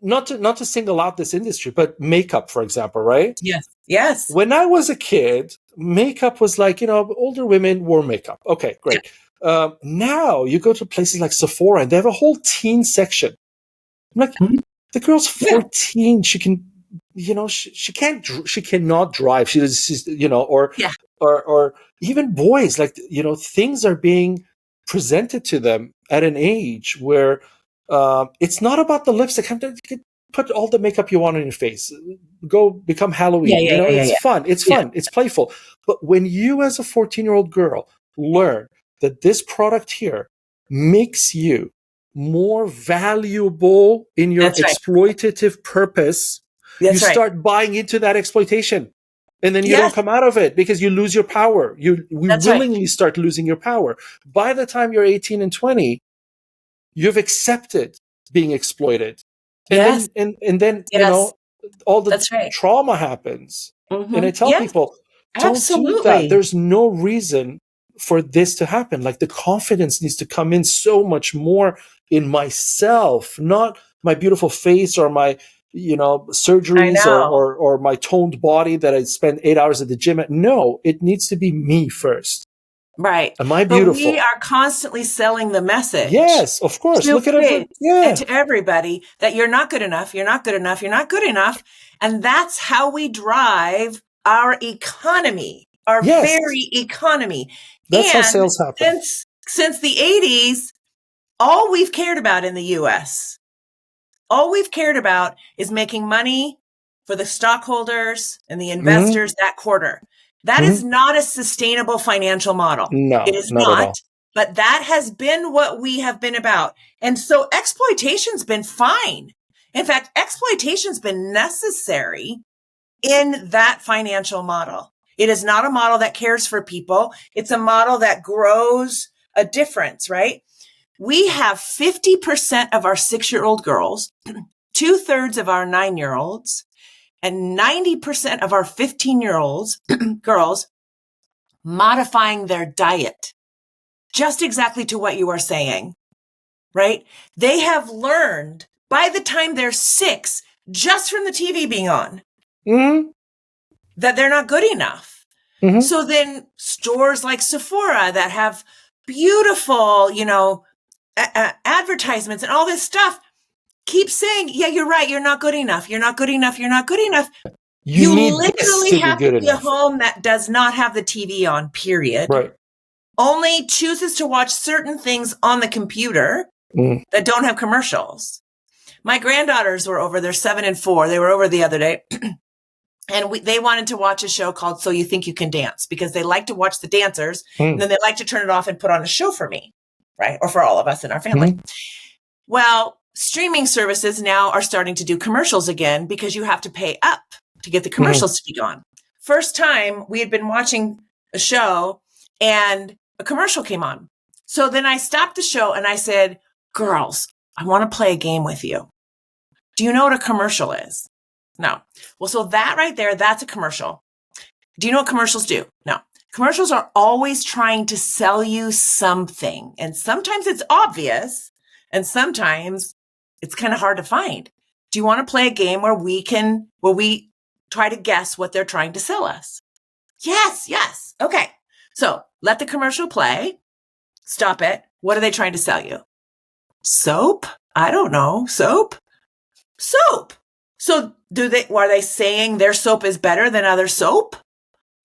not to single out this industry, but makeup, for example, right? Yes. Yes. When I was a kid, makeup was like, older women wore makeup. Okay, Yeah. great. Now you go to places like Sephora and they have a whole teen section. I'm like, Mhm. the girl's Yeah. 14. She can, she cannot drive. She's, Yeah. or even boys, like, things are being presented to them at an age where it's not about the lipstick. You can put all the makeup you want on your face. Go become Yeah. Halloween. Yeah. Yeah. Yeah. It's Yeah. fun. It's Yeah. fun. It's playful. But when you, as a 14-year-old girl, learn that this product here makes you more valuable in your That's right. exploitative purpose, you That's right. start buying into that exploitation. And then you don't Yes. come out of it because you lose your power. We That's right. willingly start losing your power. By the time you're 18 and 20, you've accepted being exploited. And Yes. then and then, Yes. all the That's right. trauma happens. And I tell Yes. people, don't do that. Absolutely. There's no reason for this to happen. Like, the confidence needs to come in so much more in myself, not my beautiful face or my, I surgeries, know. or my toned body that I spend 8 hours at the gym at. No, it needs to be me first. Right. Am I But we beautiful? are constantly selling the message Yes, of course. to Look at every, kids and yeah. to everybody that you're not good enough, you're not good enough, you're not good enough. And that's how we drive our economy, our Yes, very economy. that's how And sales happen. since the 80s, all we've cared about in the US, all we've cared about is making money for the stockholders and the Hmm. investors that quarter. That Hmm. is not a sustainable financial model. It No, is not at not, all. but that has been what we have been about. And so exploitation's been fine. In fact, exploitation's been necessary in that financial model. It is not a model that cares for people. It's a model that grows a difference, right? We have 50% of our 6-year-old girls, 2/3 of our 9-year-olds, and 90% of our 15-year-olds girls modifying their diet just exactly to what you are saying, right? They have learned by the time they're 6, just from the TV being on, Hmm. that they're not good enough. Hmm. So then stores like Sephora that have beautiful, advertisements and all this stuff keep saying, yeah, you're right. You're not good enough. You're not good enough. You're not good enough. You You need this literally to be have to good be a enough. home that does not have the TV on, period. Right. Only chooses to watch certain things on the computer Mm. that don't have commercials. My granddaughters were over. They're 7 and 4. They were over the other day. And they wanted to watch a show called So You Think You Can Dance, because they like to watch the dancers and then they like to turn it off and put on a show for me, right? Or for all of us in our family. Well, streaming services now are starting to do commercials again because you have to pay up to get the commercials to be gone. First time we had been watching a show and a commercial came on. So then I stopped the show and I said, girls, I want to play a game with you. Do you know what a commercial is? No. Well, so that right there, that's a commercial. Do you know what commercials do? No. Commercials are always trying to sell you something. And sometimes it's obvious and sometimes it's kind of hard to find. Do you want to play a game where we try to guess what they're trying to sell us? Yes. Okay. So let the commercial play. Stop it. What are they trying to sell you? Soap? I don't know. Soap. So are they saying their soap is better than other soap?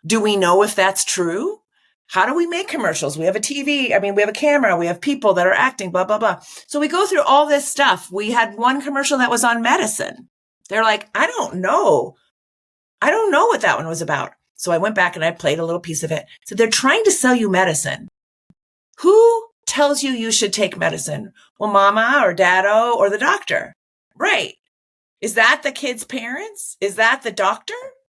Do we know if that's true? How do we make commercials? We have a TV. We have a camera. We have people that are acting, blah, blah, blah. So we go through all this stuff. We had one commercial that was on medicine. They're like, I don't know what that one was about. So I went back and I played a little piece of it. So they're trying to sell you medicine. Who tells you should take medicine? Well, mama or daddo or the doctor. Right. Is that the kid's parents? Is that the doctor?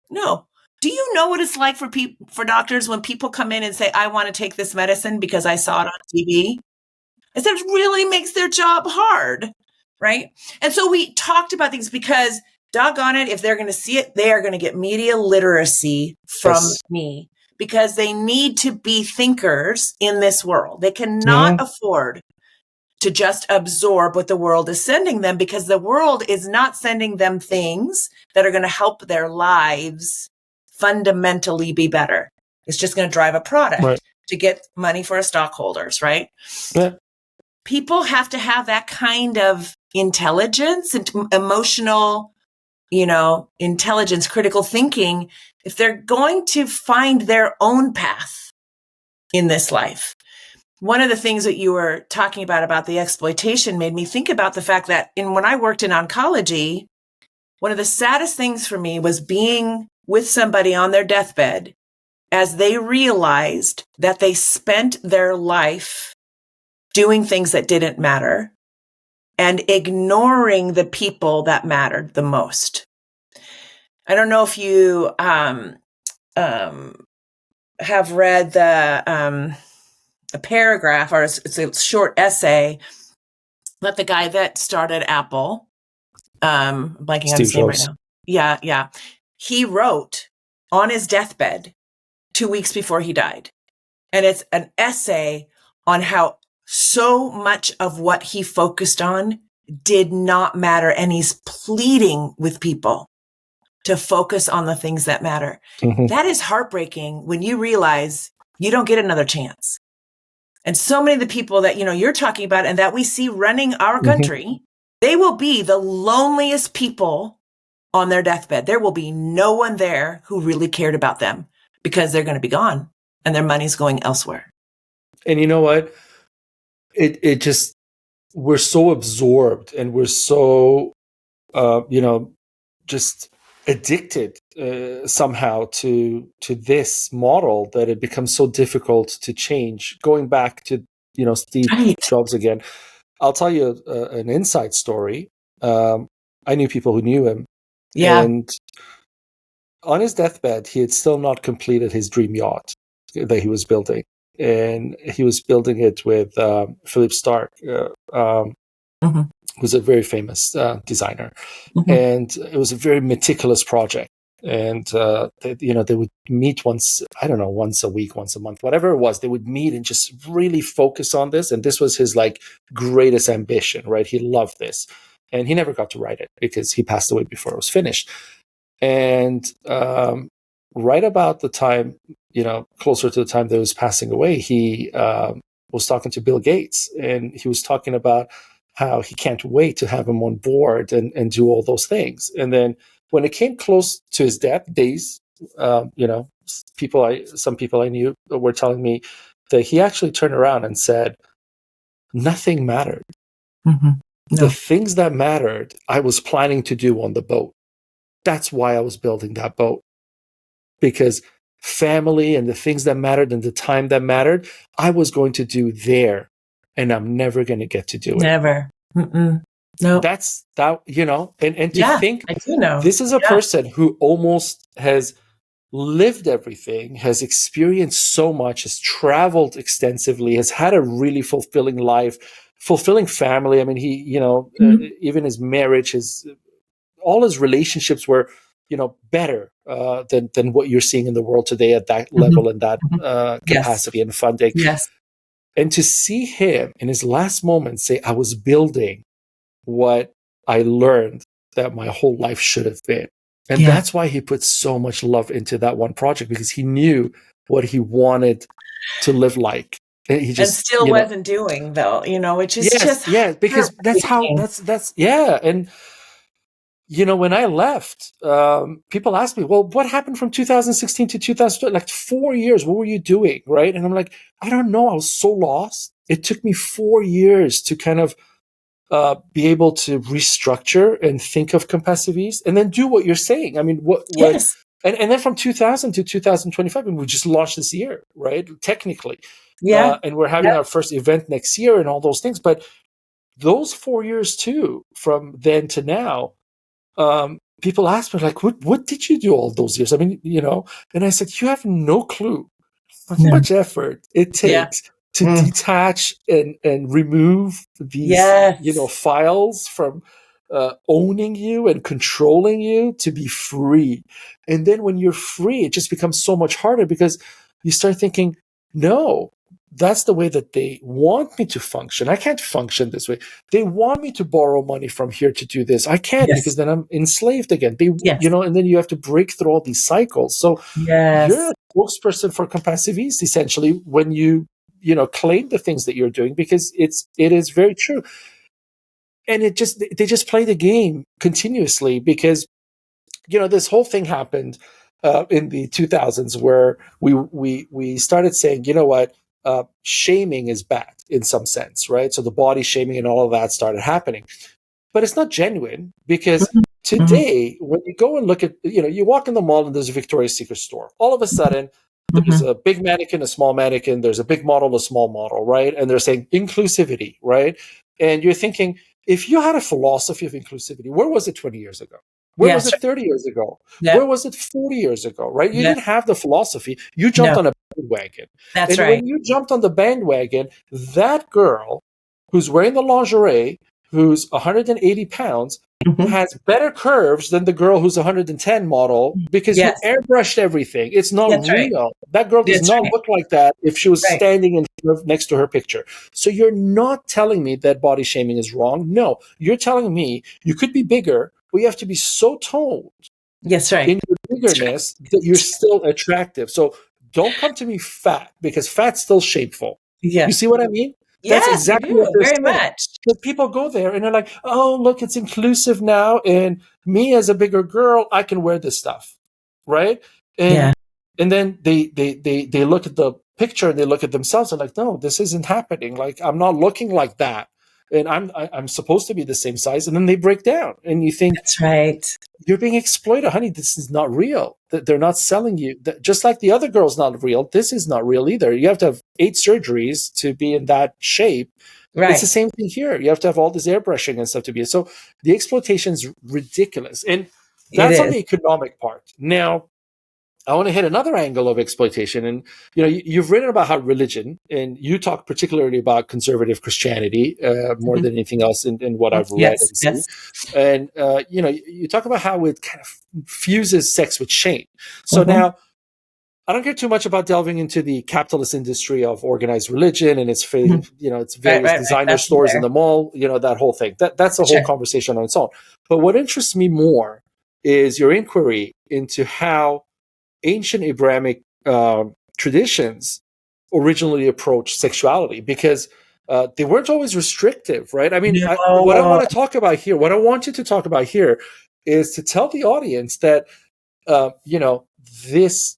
No. Do you know what it's like for doctors when people come in and say, I want to take this medicine because I saw it on TV? I said, it really makes their job hard, right? And so we talked about things because, doggone it, if they're going to see it, they are going to get media literacy from me because they need to be thinkers in this world. They cannot afford to just absorb what the world is sending them because the world is not sending them things that are going to help their lives fundamentally be better. It's just going to drive a product to get money for our stockholders, right? Yeah. People have to have that kind of intelligence and emotional, intelligence, critical thinking, if they're going to find their own path in this life. One of the things that you were talking about the exploitation made me think about the fact that when I worked in oncology, one of the saddest things for me was being with somebody on their deathbed as they realized that they spent their life doing things that didn't matter and ignoring the people that mattered the most. I don't know if you have read a paragraph or it's a short essay that the guy that started Apple, I'm blanking on his name right now. Yeah. He wrote on his deathbed 2 weeks before he died. And it's an essay on how so much of what he focused on did not matter. And he's pleading with people to focus on the things that matter. That is heartbreaking when you realize you don't get another chance. And so many of the people that, you're talking about and that we see running our country, they will be the loneliest people on their deathbed. There will be no one there who really cared about them because they're going to be gone and their money's going elsewhere. And you know what? It just, we're so absorbed and we're so, just addicted somehow to this model that it becomes so difficult to change. Going back to Steve Jobs again, I'll tell you an inside story. I knew people who knew him, and on his deathbed, he had still not completed his dream yacht that he was building, and he was building it with Philip Stark. Who's a very famous designer, and it was a very meticulous project. And they would meet once a week, once a month, whatever it was. They would meet and just really focus on this. And this was his greatest ambition, right? He loved this, and he never got to write it because he passed away before it was finished. And right about the time, closer to the time that he was passing away, he was talking to Bill Gates, and he was talking about how he can't wait to have him on board and do all those things. And then when it came close to his death days, some people I knew were telling me that he actually turned around and said, nothing mattered. No. The things that mattered, I was planning to do on the boat. that's why I was building that boat, because family and the things that mattered and the time that mattered, I was going to do there, and I'm never going to get to do it. Never. No. That's that, and to Yeah, think I do know. this is a person who almost has lived everything, has experienced so much, has traveled extensively, has had a really fulfilling life, fulfilling family. I mean, he, even his marriage, all his relationships were, better than what you're seeing in the world today at that level and that capacity and funding. Yes. And to see him in his last moments say, I was building what I learned that my whole life should have been. And that's why he put so much love into that one project, because he knew what he wanted to live like. And he just and still wasn't doing, though, which is just because that's and when I left, people asked me, well, what happened from 2016 to 2020? Like 4 years, what were you doing, right? And I'm like, I don't know, I was so lost. It took me 4 years to kind of be able to restructure and think of Compassiviste and then do what you're saying. I mean, and then from 2000 to 2025, and we just launched this year, right? Technically. And we're having our first event next year and all those things. But those 4 years too, from then to now, people ask me, like, what did you do all those years? I mean, and I said, you have no clue how much effort it takes to detach and remove these, files from owning you and controlling you, to be free. And then when you're free, it just becomes so much harder, because you start thinking, no, that's the way that they want me to function. I can't function this way. They want me to borrow money from here to do this. I can't, because then I'm enslaved again. And then you have to break through all these cycles. So you're a spokesperson for Compassiviste, essentially, when you claim the things that you're doing, because it is very true. And they just play the game continuously, because this whole thing happened in the 2000s, where we started saying, you know what, shaming is bad in some sense, right? So the body shaming and all of that started happening, but it's not genuine, because today, when you go and look at, you walk in the mall and there's a Victoria's Secret store, all of a sudden there's a big mannequin, a small mannequin, there's a big model, a small model, right? And they're saying inclusivity, right? And you're thinking, if you had a philosophy of inclusivity, where was it 20 years ago? Where was it 30 years ago? Where was it 40 years ago, right? You didn't have the philosophy. You jumped on a bandwagon. That's and when you jumped on the bandwagon, that girl who's wearing the lingerie, who's 180 pounds, has better curves than the girl who's 110 model, because you airbrushed everything. It's not real. That girl does not look like that if she was standing next to her picture. So you're not telling me that body shaming is wrong. No, you're telling me you could be bigger, but you have to be so toned in your biggerness that you're still attractive. So don't come to me fat, because fat's still shameful. You see what I mean? That's exactly what they're saying. Much. But people go there and they're like, oh, look, it's inclusive now. And me as a bigger girl, I can wear this stuff. Right. And then they look at the picture and they look at themselves and like, no, this isn't happening. Like, I'm not looking like that. And I'm supposed to be the same size. And then they break down and you think, that's right. You're being exploited, honey. This is not real. They're not selling you. Just like the other girl's not real, this is not real either. You have to have 8 surgeries to be in that shape. Right. It's the same thing here. You have to have all this airbrushing and stuff to be. So the exploitation is ridiculous. And that's on the economic part. Now, I want to hit another angle of exploitation. And, you've written about how religion, and you talk particularly about conservative Christianity more than anything else in what I've read and seen. And, you talk about how it kind of fuses sex with shame. So now, I don't care too much about delving into the capitalist industry of organized religion and its, its various designer stores in the mall, that whole thing. That's a whole conversation on its own. But what interests me more is your inquiry into how ancient Abrahamic traditions originally approached sexuality, because they weren't always restrictive, right? I mean, what I want to talk about here, what I want you to talk about here is to tell the audience that, this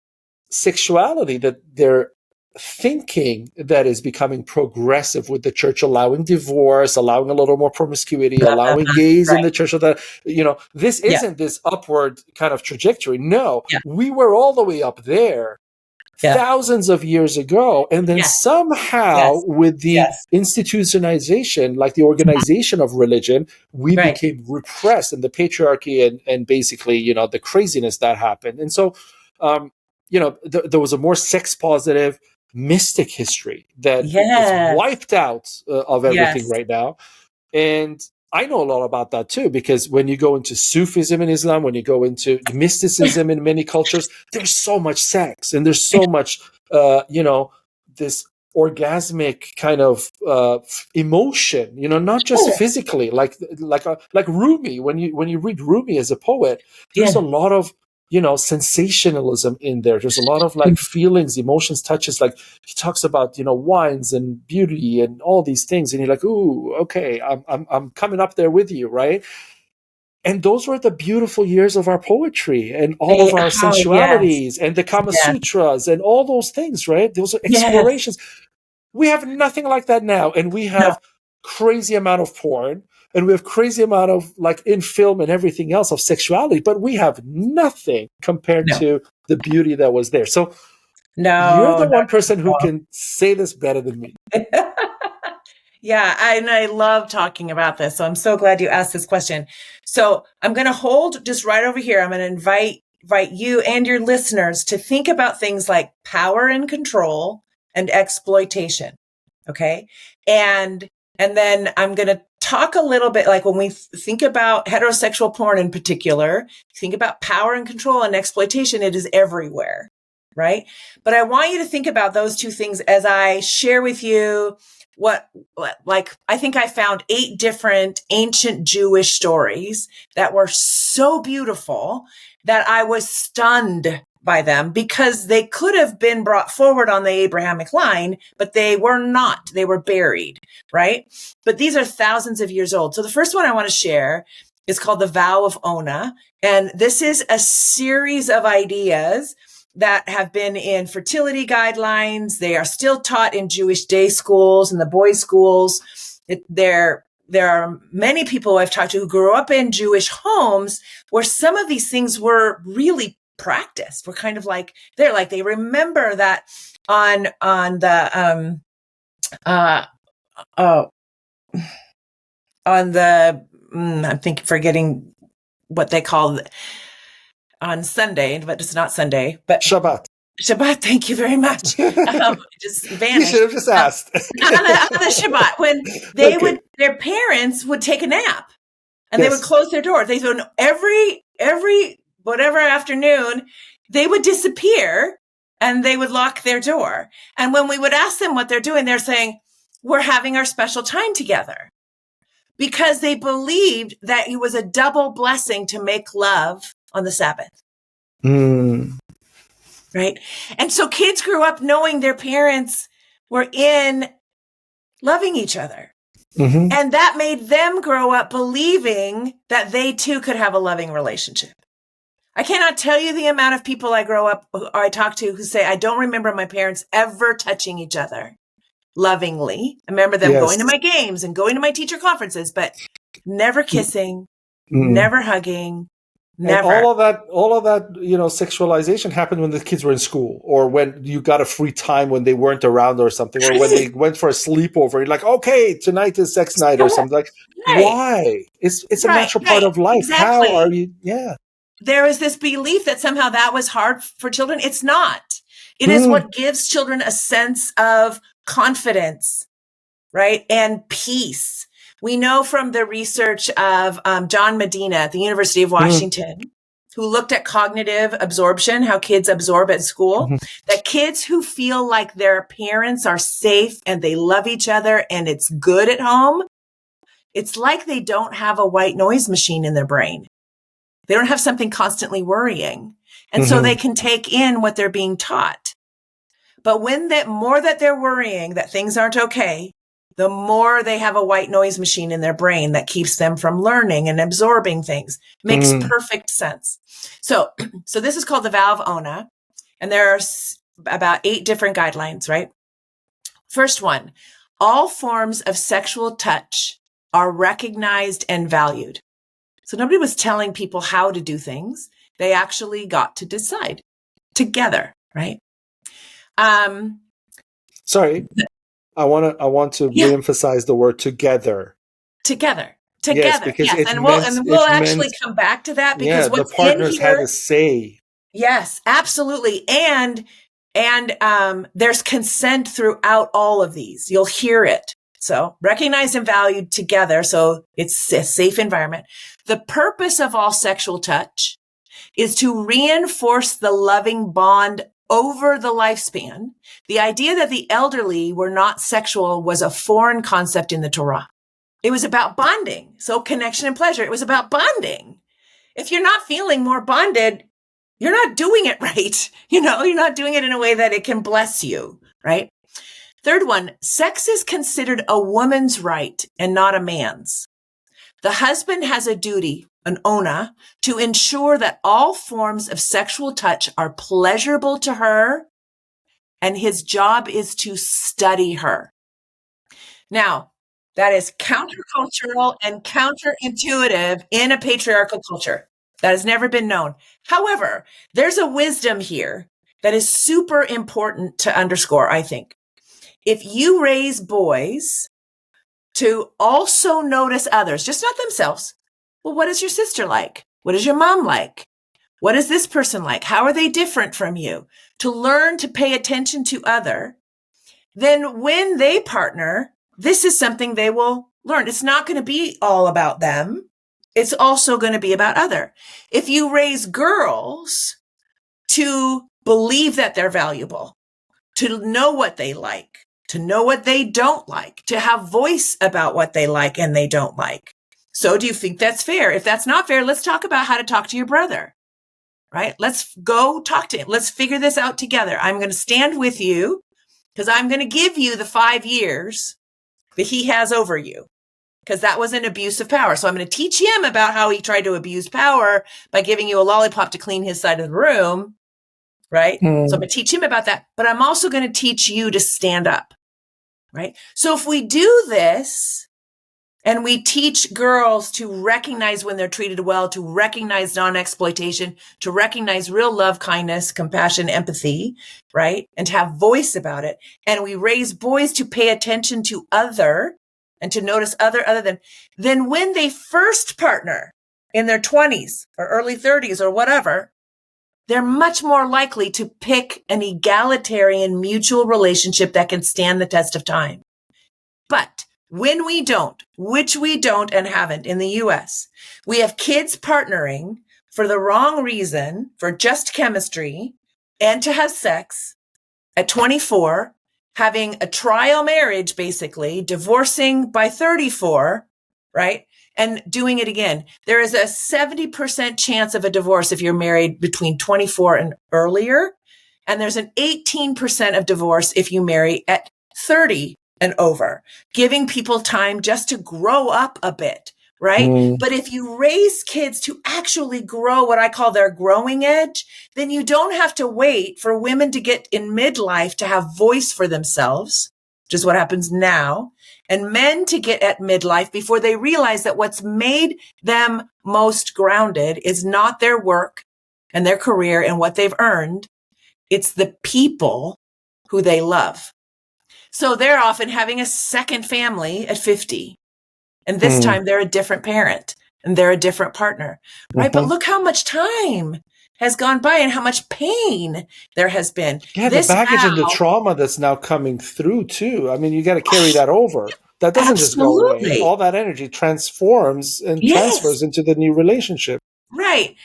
sexuality that they're thinking that is becoming progressive with the church allowing divorce, allowing a little more promiscuity, allowing gays in Right. the church. So that, this Yeah. isn't this upward kind of trajectory. No, Yeah. we were all the way up there Yeah. thousands of years ago. And then Yes. somehow Yes. with the Yes. institutionalization, like the organization of religion, we Right. became repressed, and the patriarchy and basically, the craziness that happened. And so, there was a more sex positive mystic history that is Yes. wiped out of everything Yes. right now. And I know a lot about that too, because when you go into Sufism in Islam, when you go into mysticism in many cultures, there's so much sex and there's so much, this orgasmic kind of emotion, not just Oh, physically, like Rumi. When you read Rumi as a poet, there's yeah. a lot of sensationalism in there. There's a lot of like feelings, emotions, touches. Like he talks about wines and beauty and all these things, and you're like, ooh, okay, I'm coming up there with you, right? And those were the beautiful years of our poetry and all of our Oh, yes. sensualities and the Kama Yes. Sutras and all those things, right? Those are Yes. explorations. We have nothing like that now, and we No. have crazy amount of porn, and we have crazy amount of like in film and everything else of sexuality, but we have nothing compared No. to the beauty that was there. So you're No. the No. one person who can say this better than me. Yeah, and I love talking about this. So I'm so glad you asked this question. So I'm going to hold just right over here. I'm going to invite you and your listeners to think about things like power and control and exploitation. Okay. And then I'm going to talk a little bit like when we think about heterosexual porn in particular, think about power and control and exploitation. It is everywhere. Right. But I want you to think about those two things as I share with you I think I found 8 different ancient Jewish stories that were so beautiful that I was stunned by them because they could have been brought forward on the Abrahamic line, but they were not. They were buried, right? But these are thousands of years old. So the first one I want to share is called the Vow of Ona. And this is a series of ideas that have been in fertility guidelines. They are still taught in Jewish day schools and the boys' schools. There are many people I've talked to who grew up in Jewish homes where some of these things were really practiced. We're kind of like, they remember that on the, I'm forgetting what they call on Sunday, but it's not Sunday, but Shabbat. Shabbat. Thank you very much. Just vanished. You should have just asked. On the Shabbat, when their parents would take a nap and they would close their door. They would every whatever afternoon, they would disappear and they would lock their door. And when we would ask them what they're doing, they're saying, we're having our special time together. Because they believed that it was a double blessing to make love on the Sabbath. Right. And so kids grew up knowing their parents were in loving each other. Mm-hmm. And that made them grow up believing that they too could have a loving relationship. I cannot tell you the amount of people I talk to who say, I don't remember my parents ever touching each other lovingly. I remember them going to my games and going to my teacher conferences, but never kissing, never hugging. Never. And all of that, sexualization happened when the kids were in school, or when you got a free time when they weren't around or something, or when they went for a sleepover. You're like, okay, tonight is sex night or something. Like, why? It's a natural part of life. Exactly. How are you? Yeah. There is this belief that somehow that was hard for children. It's not. It is what gives children a sense of confidence, right? And peace. We know from the research of John Medina at the University of Washington, who looked at cognitive absorption, how kids absorb at school, that kids who feel like their parents are safe and they love each other and it's good at home, it's like they don't have a white noise machine in their brain. They don't have something constantly worrying. And so they can take in what they're being taught. But when more that they're worrying that things aren't okay, the more they have a white noise machine in their brain that keeps them from learning and absorbing things. Makes perfect sense. So this is called the Vow of Ona. And there are about 8 different guidelines, right? First one, all forms of sexual touch are recognized and valued. So nobody was telling people how to do things. They actually got to decide together, right? Sorry, I want to Yeah, reemphasize the word together. together, Yes, together. because Yes, it and meant we'll it actually meant come back to that because yeah, the what's in partners had a here. say. Yes, absolutely. And there's consent throughout all of these. You'll hear it. So recognized and valued together. So it's a safe environment. The purpose of all sexual touch is to reinforce the loving bond over the lifespan. The idea that the elderly were not sexual was a foreign concept in the Torah. It was about bonding. So connection and pleasure. It was about bonding. If you're not feeling more bonded, you're not doing it right. You're not doing it in a way that it can bless you, right? Third one, sex is considered a woman's right and not a man's. The husband has a duty, an ona, to ensure that all forms of sexual touch are pleasurable to her, and his job is to study her. Now, that is countercultural and counterintuitive in a patriarchal culture. That has never been known. However, there's a wisdom here that is super important to underscore, I think. If you raise boys to also notice others, just not themselves. Well, what is your sister like? What is your mom like? What is this person like? How are they different from you? To learn to pay attention to other, then when they partner, this is something they will learn. It's not going to be all about them. It's also going to be about other. If you raise girls to believe that they're valuable, to know what they like, to know what they don't like, to have voice about what they like and they don't like. So do you think that's fair? If that's not fair, let's talk about how to talk to your brother, right? Let's go talk to him. Let's figure this out together. I'm going to stand with you because I'm going to give you the 5 years that he has over you, because that was an abuse of power. So I'm going to teach him about how he tried to abuse power by giving you a lollipop to clean his side of the room, right? So I'm going to teach him about that, but I'm also going to teach you to stand up, right? So if we do this and we teach girls to recognize when they're treated well, to recognize non-exploitation, to recognize real love, kindness, compassion, empathy, right? And to have voice about it. And we raise boys to pay attention to other and to notice other then when they first partner in their 20s or early 30s or whatever, they're much more likely to pick an egalitarian mutual relationship that can stand the test of time. But when we don't, which we don't and haven't in the US, we have kids partnering for the wrong reason, for just chemistry and to have sex at 24, having a trial marriage, basically divorcing by 34, right? And doing it again. There is a 70% chance of a divorce if you're married between 24 and earlier. And there's an 18% of divorce if you marry at 30 and over, giving people time just to grow up a bit, right? But if you raise kids to actually grow what I call their growing edge, then you don't have to wait for women to get in midlife to have voice for themselves, which is what happens now, and men to get at midlife before they realize that what's made them most grounded is not their work and their career and what they've earned. It's the people who they love. So they're often having a second family at 50. And this time they're a different parent and they're a different partner, right? But look how much time has gone by and how much pain there has been. Yeah, the baggage and the trauma that's now coming through too. I mean, you got to carry that over. That doesn't just go away. All that energy transforms and transfers into the new relationship. Right.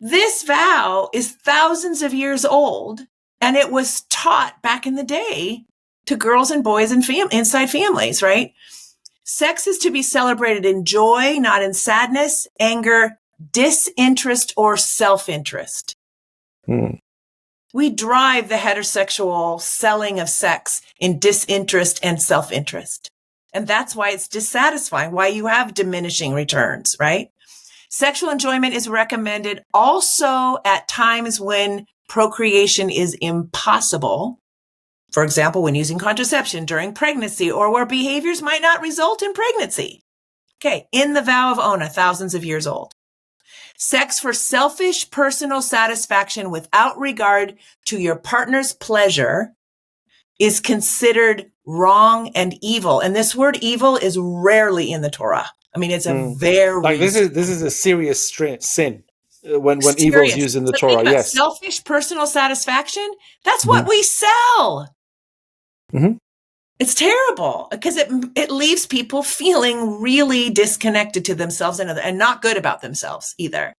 This vow is thousands of years old, and it was taught back in the day to girls and boys and inside families, right? Sex is to be celebrated in joy, not in sadness, anger, disinterest, or self-interest. We drive the heterosexual selling of sex in disinterest and self-interest. And that's why it's dissatisfying, why you have diminishing returns, right? Sexual enjoyment is recommended also at times when procreation is impossible, for example, when using contraception during pregnancy or where behaviors might not result in pregnancy. Okay, in the vow of Ona, thousands of years old. Sex for selfish personal satisfaction without regard to your partner's pleasure is considered wrong and evil. And this word evil is rarely in the Torah. I mean, it's a very like this is a serious sin when evil is used in the Torah. Yes, selfish personal satisfaction. That's what we sell. Mm-hmm. It's terrible because it leaves people feeling really disconnected to themselves and not good about themselves either.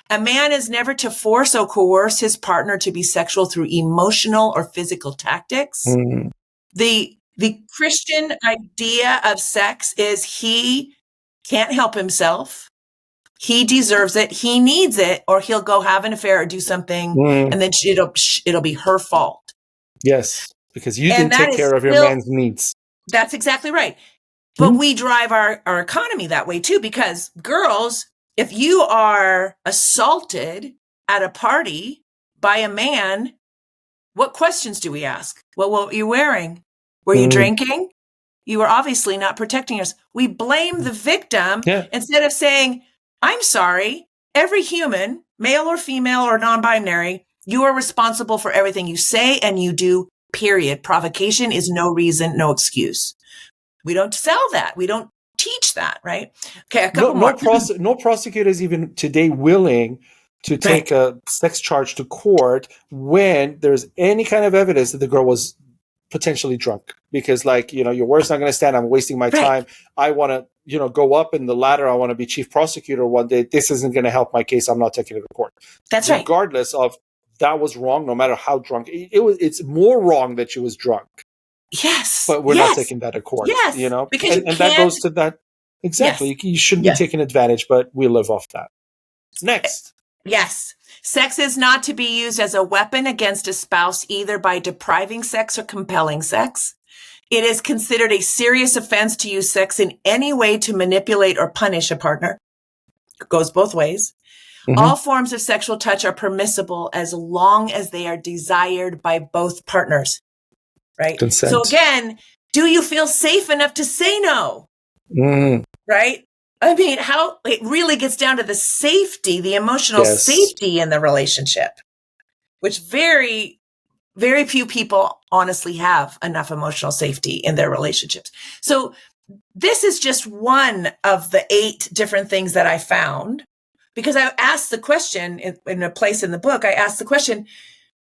A man is never to force or coerce his partner to be sexual through emotional or physical tactics. Mm-hmm. The Christian idea of sex is he can't help himself. He deserves it. He needs it, or he'll go have an affair or do something, and then it'll be her fault. Yes, because you didn't take care of your man's needs. That's exactly right. But we drive our economy that way too, because girls, if you are assaulted at a party by a man, what questions do we ask? Well, what were you wearing? Were you drinking? You were obviously not protecting us. We blame the victim instead of saying, I'm sorry, every human, male or female or non-binary, you are responsible for everything you say and you do, period. Provocation is no reason, no excuse. We don't sell that. We don't teach that, right? Okay, a couple more. No prosecutor is even today willing to take a sex charge to court when there's any kind of evidence that the girl was potentially drunk. Because, like, your word's not going to stand. I'm wasting my time. I want to, go up in the ladder. I want to be chief prosecutor one day. This isn't going to help my case. I'm not taking it to court. That's right. Regardless of that was wrong, no matter how drunk. It's more wrong that she was drunk. Yes. But we're not taking that to court. Yes. Because and that goes to that. Exactly. Yes. You shouldn't be taking advantage, but we live off that. Next. Yes. Sex is not to be used as a weapon against a spouse, either by depriving sex or compelling sex. It is considered a serious offense to use sex in any way to manipulate or punish a partner. It goes both ways. All forms of sexual touch are permissible as long as they are desired by both partners. Right? Consent. So again, do you feel safe enough to say no? Right? I mean, how it really gets down to the safety, the emotional safety in the relationship, which very, very few people honestly have enough emotional safety in their relationships. So this is just one of the 8 different things that I found, because I asked the question in a place in the book. I asked the question,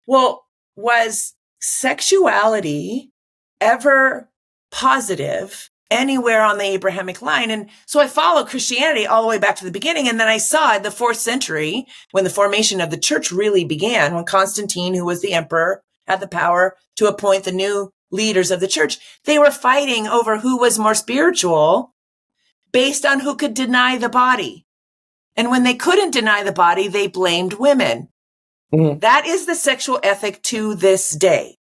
well, was sexuality ever positive anywhere on the Abrahamic line? And so I followed Christianity all the way back to the beginning. And then I saw in the 4th century, when the formation of the church really began, when Constantine, who was the emperor, had the power to appoint the new leaders of the church, they were fighting over who was more spiritual based on who could deny the body. And when they couldn't deny the body, they blamed women. That is the sexual ethic to this day.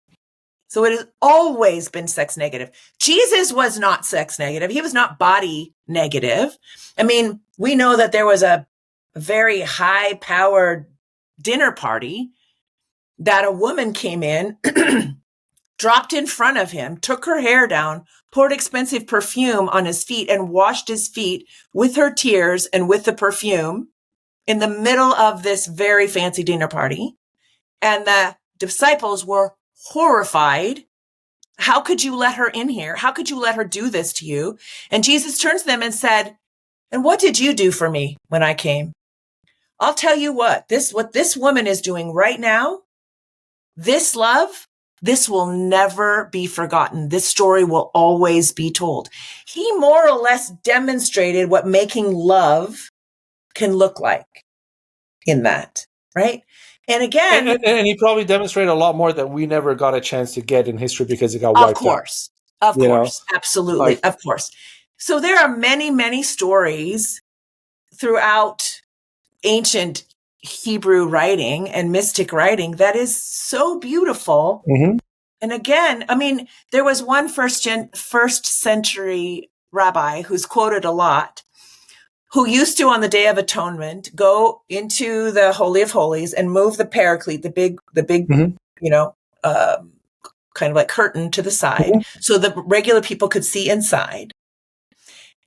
So it has always been sex negative. Jesus was not sex negative. He was not body negative. I mean, we know that there was a very high powered dinner party that a woman came in, dropped in front of him, took her hair down, poured expensive perfume on his feet and washed his feet with her tears and with the perfume in the middle of this very fancy dinner party. And the disciples were horrified. How could you let her in here? How could you let her do this to you? And Jesus turns to them and said, and what did you do for me when I came? I'll tell you what this woman is doing right now, this love, this will never be forgotten. This story will always be told. He more or less demonstrated what making love can look like in that, right? And again, and he probably demonstrated a lot more that we never got a chance to get in history because it got wiped out. Of course, absolutely, of course. So there are many, many stories throughout ancient Hebrew writing and mystic writing that is so beautiful. And again, I mean, there was one first century rabbi who's quoted a lot, who used to, on the Day of Atonement, go into the Holy of Holies and move the paraclete, the big, Mhm. you know, kind of like curtain to the side, Mhm. so the regular people could see inside.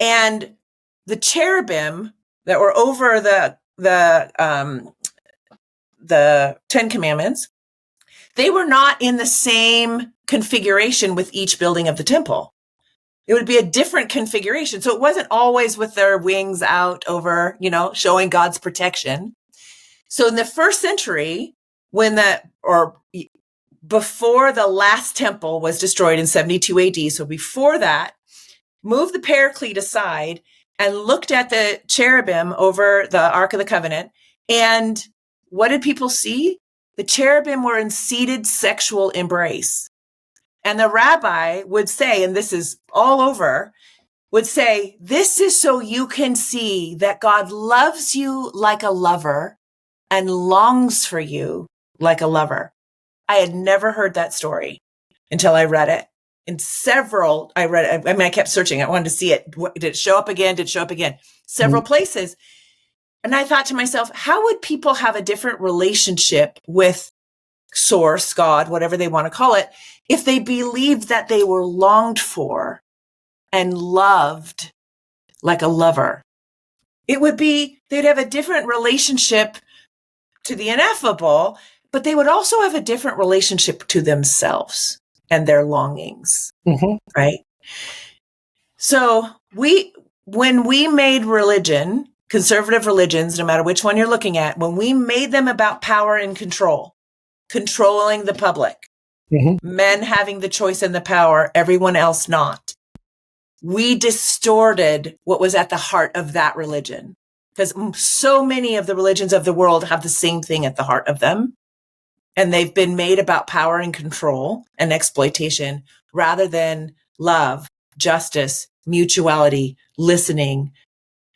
And the cherubim that were over the Ten Commandments, they were not in the same configuration with each building of the temple. It would be a different configuration. So it wasn't always with their wings out over, showing God's protection. So in the first century, before the last temple was destroyed in 72 AD, so before that, moved the paraclete aside and looked at the cherubim over the Ark of the Covenant. And what did people see? The cherubim were in seated sexual embrace. And the rabbi would say, and this is all over, would say, this is so you can see that God loves you like a lover and longs for you like a lover. I had never heard that story until I read it. I kept searching. I wanted to see it. Did it show up again? Did it show up again? Several places. And I thought to myself, how would people have a different relationship with source, God, whatever they want to call it, if they believed that they were longed for and loved like a lover? They'd have a different relationship to the ineffable, but they would also have a different relationship to themselves and their longings, right? So when we made religion, conservative religions, no matter which one you're looking at, when we made them about power and control, controlling the public, men having the choice and the power, everyone else not, we distorted what was at the heart of that religion. Because so many of the religions of the world have the same thing at the heart of them. And they've been made about power and control and exploitation rather than love, justice, mutuality, listening,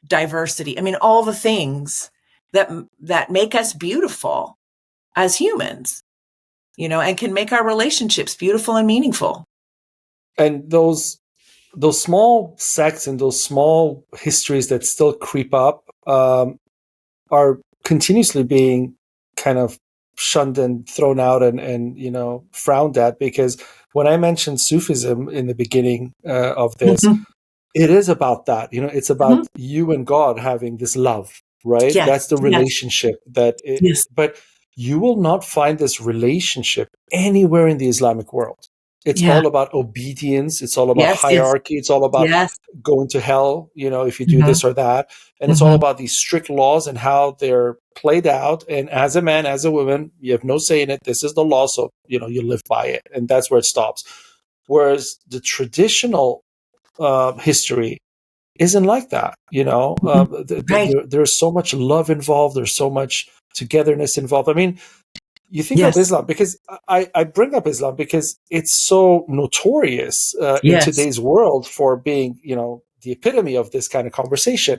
diversity. I mean, all the things that make us beautiful as humans, and can make our relationships beautiful and meaningful. And those small sects and those small histories that still creep up are continuously being kind of shunned and thrown out and frowned at, because when I mentioned Sufism in the beginning of this, it is about that. It's about you and God having this love, right? Yes, That's the relationship yes. But you will not find this relationship anywhere in the Islamic world. It's Yeah. all about obedience. It's all about Yes, hierarchy. It's all about yes. going to hell, if you do this or that. And it's all about these strict laws and how they're played out. And as a man, as a woman, you have no say in it. This is the law. So, you live by it. And that's where it stops. Whereas the traditional history isn't like that. Right. There's so much love involved. There's so much togetherness involved. I mean, you think of Yes. Islam, because I bring up Islam because it's so notorious in Yes. today's world for being, the epitome of this kind of conversation.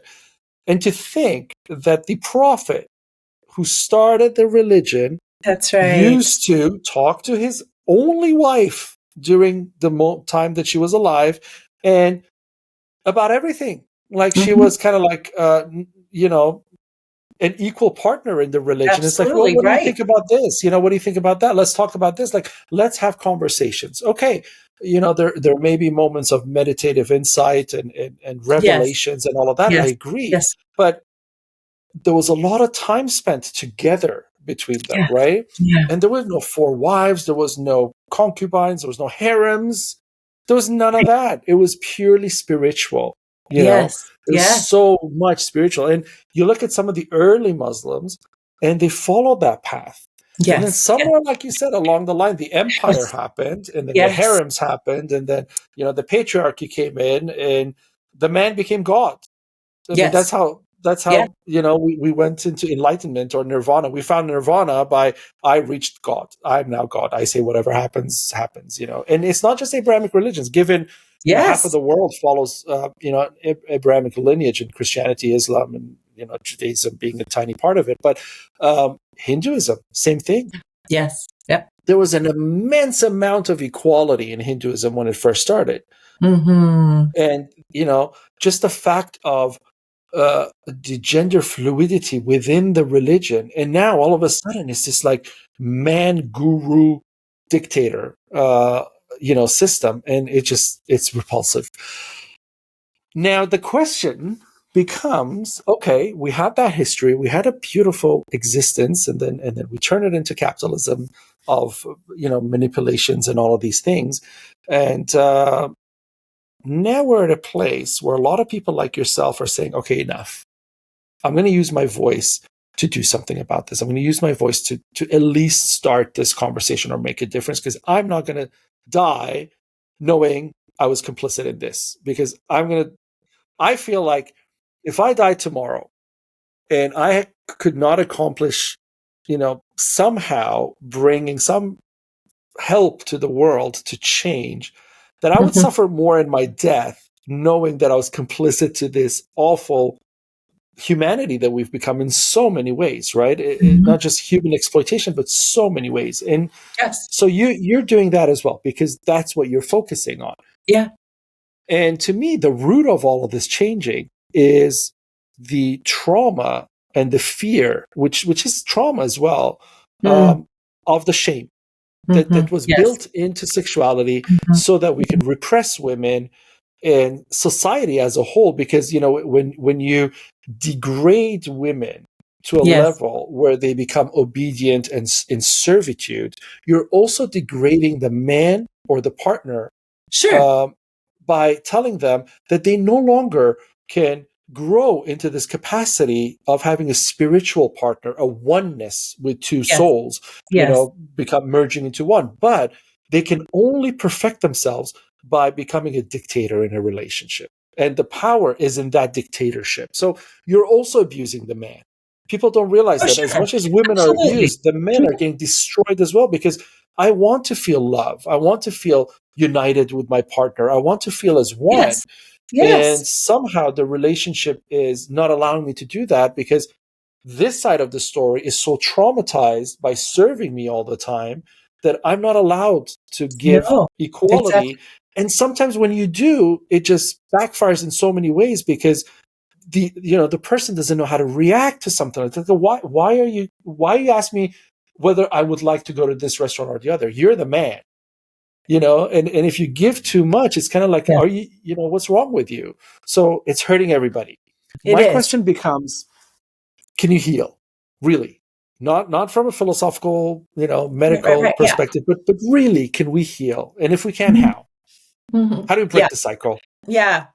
And to think that the prophet who started the religion That's right. used to talk to his only wife during the time that she was alive and about everything. Like she was kind of like, an equal partner in the religion. It's like, well, Absolutely what do you right. think about this? What do you think about that? Let's talk about this. Like, let's have conversations. Okay. There may be moments of meditative insight and revelations and all of that. Yes. I agree. Yes. But there was a lot of time spent together between them, Yeah. right? Yeah. And there was no 4 wives. There was no concubines. There was no harems. There was none of that. It was purely spiritual. Yes. There's so much spiritual. And you look at some of the early Muslims and they followed that path. Yes. And then somewhere, like you said, along the line, the empire happened, and then the harems happened, and then, the patriarchy came in, and the man became God. I mean, that's how we went into enlightenment or nirvana. We found nirvana by, I reached God. I'm now God. I say whatever happens. And it's not just Abrahamic religions, given half of the world follows, Abrahamic lineage, in Christianity, Islam, and, Judaism being a tiny part of it. But Hinduism, same thing. Yes. Yep. There was an immense amount of equality in Hinduism when it first started. Mm-hmm. And, just the fact of the gender fluidity within the religion, and now all of a sudden it's this like man guru dictator, system, and it's repulsive. Now the question becomes, okay, we had that history, we had a beautiful existence, and then we turn it into capitalism of manipulations and all of these things, and now we're at a place where a lot of people like yourself are saying, okay, enough. I'm going to use my voice to do something about this. I'm going to use my voice to at least start this conversation or make a difference, because I'm not going to die knowing I was complicit in this, because I feel like if I died tomorrow and I could not accomplish, somehow bringing some help to the world to change, that I would suffer more in my death knowing that I was complicit to this awful humanity that we've become in so many ways, right? Not just human exploitation, but so many ways. And yes. So you're doing that as well, because that's what you're focusing on. Yeah. And to me, the root of all of this changing is the trauma and the fear, which is trauma as well, of the shame that was built into sexuality so that we can repress women and society as a whole. Because, when you degrade women to a level where they become obedient and in servitude, you're also degrading the man or the partner. Sure. By telling them that they no longer can grow into this capacity of having a spiritual partner, a oneness with two souls, become merging into one. But they can only perfect themselves by becoming a dictator in a relationship. And the power is in that dictatorship. So you're also abusing the man. People don't realize that as much as women are abused, the men are getting destroyed as well, because I want to feel love. I want to feel united with my partner. I want to feel as one. Yes. And somehow the relationship is not allowing me to do that, because this side of the story is so traumatized by serving me all the time that I'm not allowed to give equality. Exactly. And sometimes when you do, it just backfires in so many ways, because the person doesn't know how to react to something. It's like, why are you asking me whether I would like to go to this restaurant or the other? You're the man. And if you give too much, it's kind of like, are you, what's wrong with you? So it's hurting everybody. My question becomes, can you heal? Really? Not from a philosophical, medical perspective, but really, can we heal? And if we can, how? How do we break the cycle? Yeah.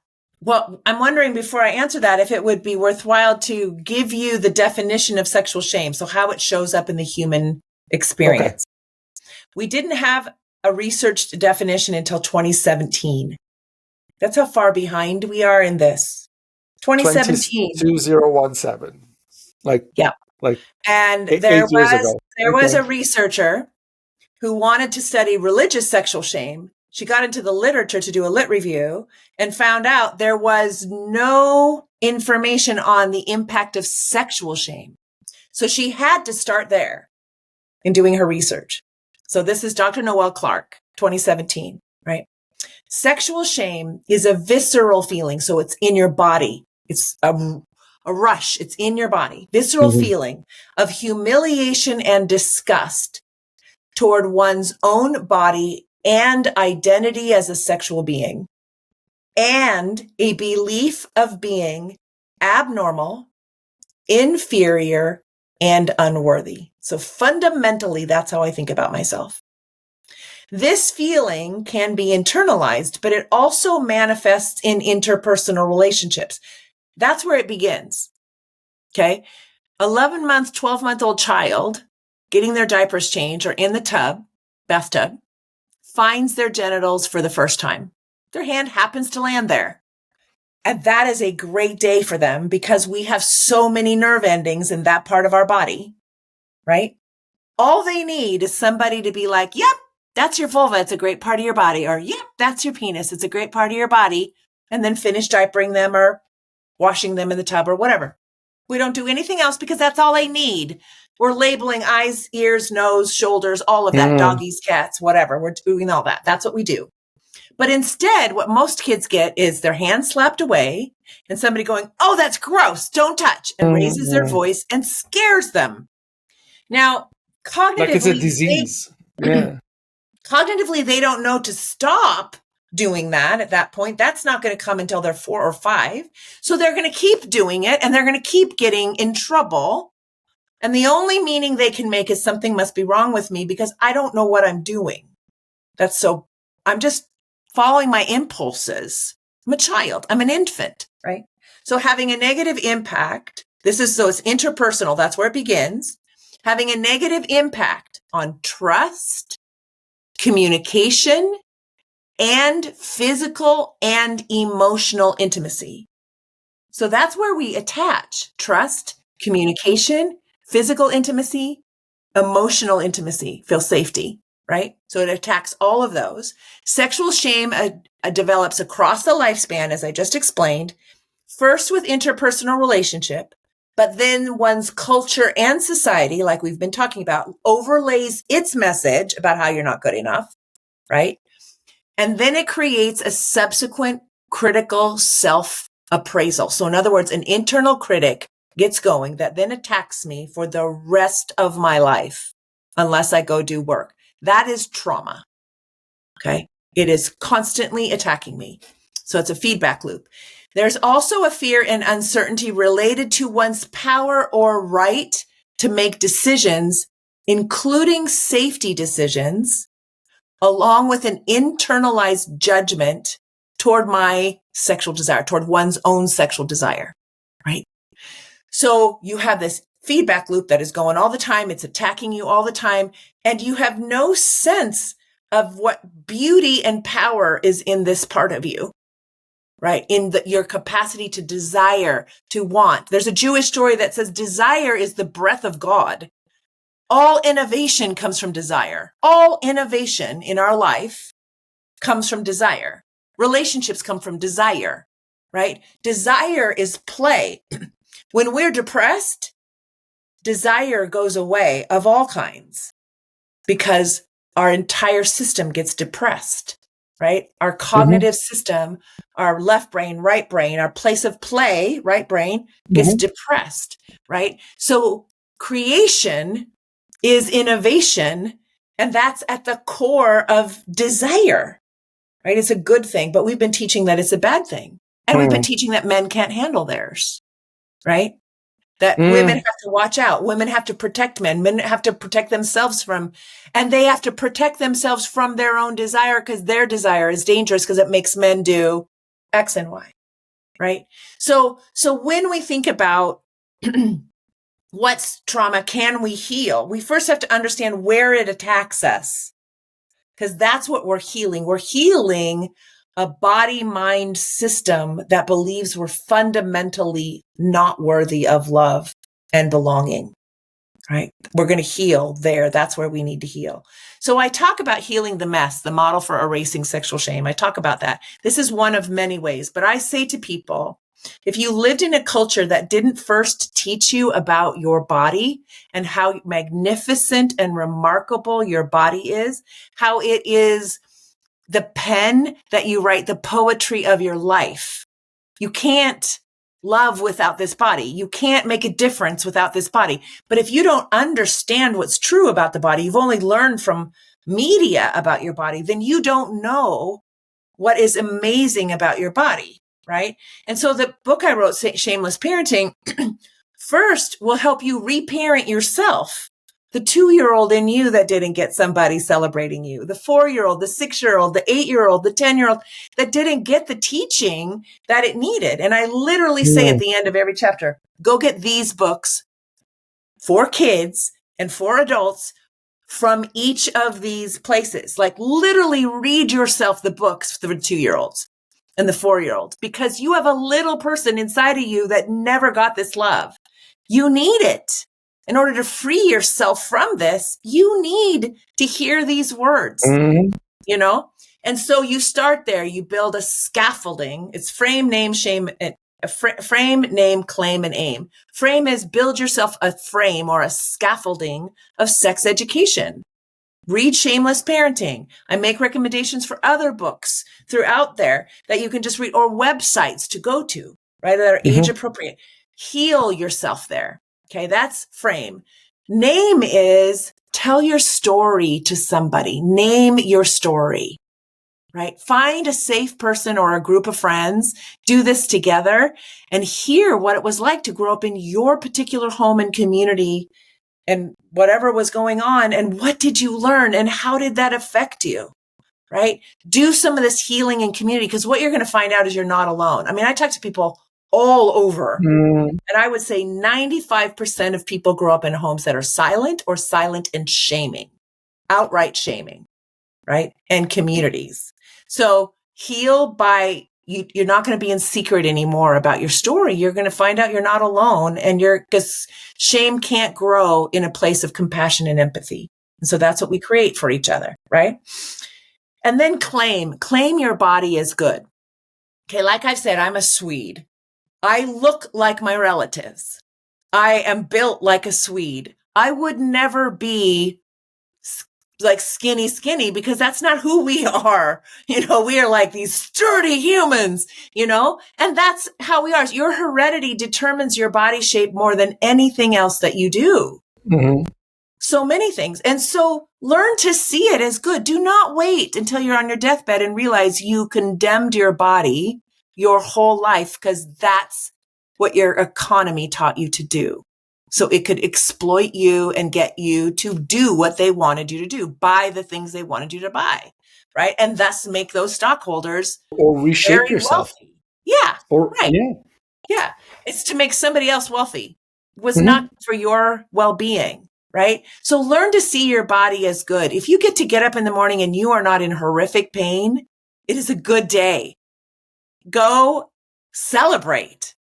Well, I'm wondering, before I answer that, if it would be worthwhile to give you the definition of sexual shame. So how it shows up in the human experience. Okay. We didn't have a researched definition until 2017. That's how far behind we are in this. 2017. 2017. And there was a researcher who wanted to study religious sexual shame. She got into the literature to do a lit review and found out there was no information on the impact of sexual shame. So she had to start there in doing her research. So this is Dr. Noelle Clarke, 2017, right? Sexual shame is a visceral feeling. So it's in your body. It's a rush. It's in your body. Visceral feeling of humiliation and disgust toward one's own body and identity as a sexual being, and a belief of being abnormal, inferior, and unworthy. So fundamentally, that's how I think about myself. This feeling can be internalized, but it also manifests in interpersonal relationships. That's where it begins. Okay. 11-month, 12-month-old child getting their diapers changed or in the bathtub, finds their genitals for the first time. Their hand happens to land there. And that is a great day for them, because we have so many nerve endings in that part of our body, right? All they need is somebody to be like, yep, that's your vulva. It's a great part of your body. Or, yep, that's your penis. It's a great part of your body. And then finish diapering them or washing them in the tub or whatever. We don't do anything else because that's all they need. We're labeling eyes, ears, nose, shoulders, all of that, doggies, cats, whatever. We're doing all that. That's what we do. But instead, what most kids get is their hand slapped away and somebody going, oh, that's gross, don't touch, and raises their voice and scares them. Now, Like it's a cognitively, disease. Yeah. cognitively, they don't know to stop doing that at that point. That's not going to come until they're 4 or 5. So they're going to keep doing it, and they're going to keep getting in trouble. And the only meaning they can make is something must be wrong with me because I don't know what I'm doing. I'm just following my impulses. I'm a child. I'm an infant, right? So having a negative impact, so it's interpersonal. That's where it begins. Having a negative impact on trust, communication, and physical and emotional intimacy. So that's where we attach trust, communication, physical intimacy, emotional intimacy, feel safety, right? So it attacks all of those. Sexual shame develops across the lifespan, as I just explained, first with interpersonal relationship, but then one's culture and society, like we've been talking about, overlays its message about how you're not good enough, right? And then it creates a subsequent critical self-appraisal. So in other words, an internal critic gets going that then attacks me for the rest of my life unless I go do work. That is trauma. Okay. It is constantly attacking me. So it's a feedback loop. There's also a fear and uncertainty related to one's power or right to make decisions, including safety decisions, along with an internalized judgment toward my sexual desire, toward one's own sexual desire, right? So you have this feedback loop that is going all the time. It's attacking you all the time. And you have no sense of what beauty and power is in this part of you, right? In your capacity to desire, to want. There's a Jewish story that says desire is the breath of God. All innovation comes from desire. All innovation in our life comes from desire. Relationships come from desire, right? Desire is play. When we're depressed, desire goes away of all kinds because our entire system gets depressed, right? Our cognitive system, our left brain, right brain, our place of play, right brain, gets depressed, right? So creation is innovation, and that's at the core of desire, right? It's a good thing, but we've been teaching that it's a bad thing. And we've been teaching that men can't handle theirs, right? That women have to watch out. Women have to protect men. Men have to protect themselves and they have to protect themselves from their own desire because their desire is dangerous because it makes men do X and Y, right? So when we think about what's trauma, can we heal? We first have to understand where it attacks us because that's what we're healing. We're healing a body-mind system that believes we're fundamentally not worthy of love and belonging, right? We're going to heal there. That's where we need to heal. So I talk about healing the mess, the model for erasing sexual shame. I talk about that. This is one of many ways, but I say to people, if you lived in a culture that didn't first teach you about your body and how magnificent and remarkable your body is, how it is the pen that you write the poetry of your life. You can't love without this body. You can't make a difference without this body. But if you don't understand what's true about the body, you've only learned from media about your body, then you don't know what is amazing about your body, right? And so the book I wrote, Shameless Parenting, first will help you reparent yourself. The 2-year-old in you that didn't get somebody celebrating you, the 4-year-old, the 6-year-old, the 8-year-old, the 10-year-old that didn't get the teaching that it needed. And I literally say at the end of every chapter, go get these books for kids and for adults from each of these places. Like literally read yourself the books for the 2-year-olds and the 4-year-olds because you have a little person inside of you that never got this love. You need it. In order to free yourself from this, you need to hear these words, you know? And so you start there, you build a scaffolding. It's frame, name, shame, frame, name, claim, and aim. Frame is build yourself a frame or a scaffolding of sex education. Read Shameless Parenting. I make recommendations for other books throughout there that you can just read or websites to go to. right? That are age Mm-hmm. appropriate. Heal yourself there. Okay. That's frame. Name is tell your story to somebody. Name your story, right? Find a safe person or a group of friends, do this together and hear what it was like to grow up in your particular home and community and whatever was going on. And what did you learn? And how did that affect you? Right? Do some of this healing in community because what you're going to find out is you're not alone. I mean, I talk to people all over and I would say 95% of people grow up in homes that are silent or silent and shaming, outright shaming, right? And communities. So heal by you're not going to be in secret anymore about your story. You're going to find out you're not alone and because shame can't grow in a place of compassion and empathy. And so that's what we create for each other, right? And then claim your body as good. Okay. Like I've said, I'm a Swede. I look like my relatives. I am built like a Swede. I would never be like skinny because that's not who we are. We are like these sturdy humans, and that's how we are. Your heredity determines your body shape more than anything else that you do. Mm-hmm. So many things. And so learn to see it as good. Do not wait until you're on your deathbed and realize you condemned your body your whole life because that's what your economy taught you to do. So it could exploit you and get you to do what they wanted you to do, buy the things they wanted you to buy, right? And thus make those stockholders Or reshape very yourself. wealthy. Yeah, right. Yeah. Yeah. It's to make somebody else wealthy. It was Mm-hmm. not for your well-being, right? So learn to see your body as good. If you get to get up in the morning and you are not in horrific pain, it is a good day. Go celebrate,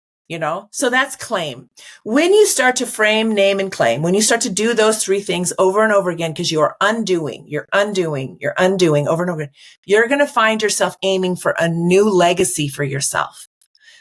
So that's claim. When you start to frame, name, and claim, when you start to do those three things over and over again, because you're undoing over and over again, you're going to find yourself aiming for a new legacy for yourself.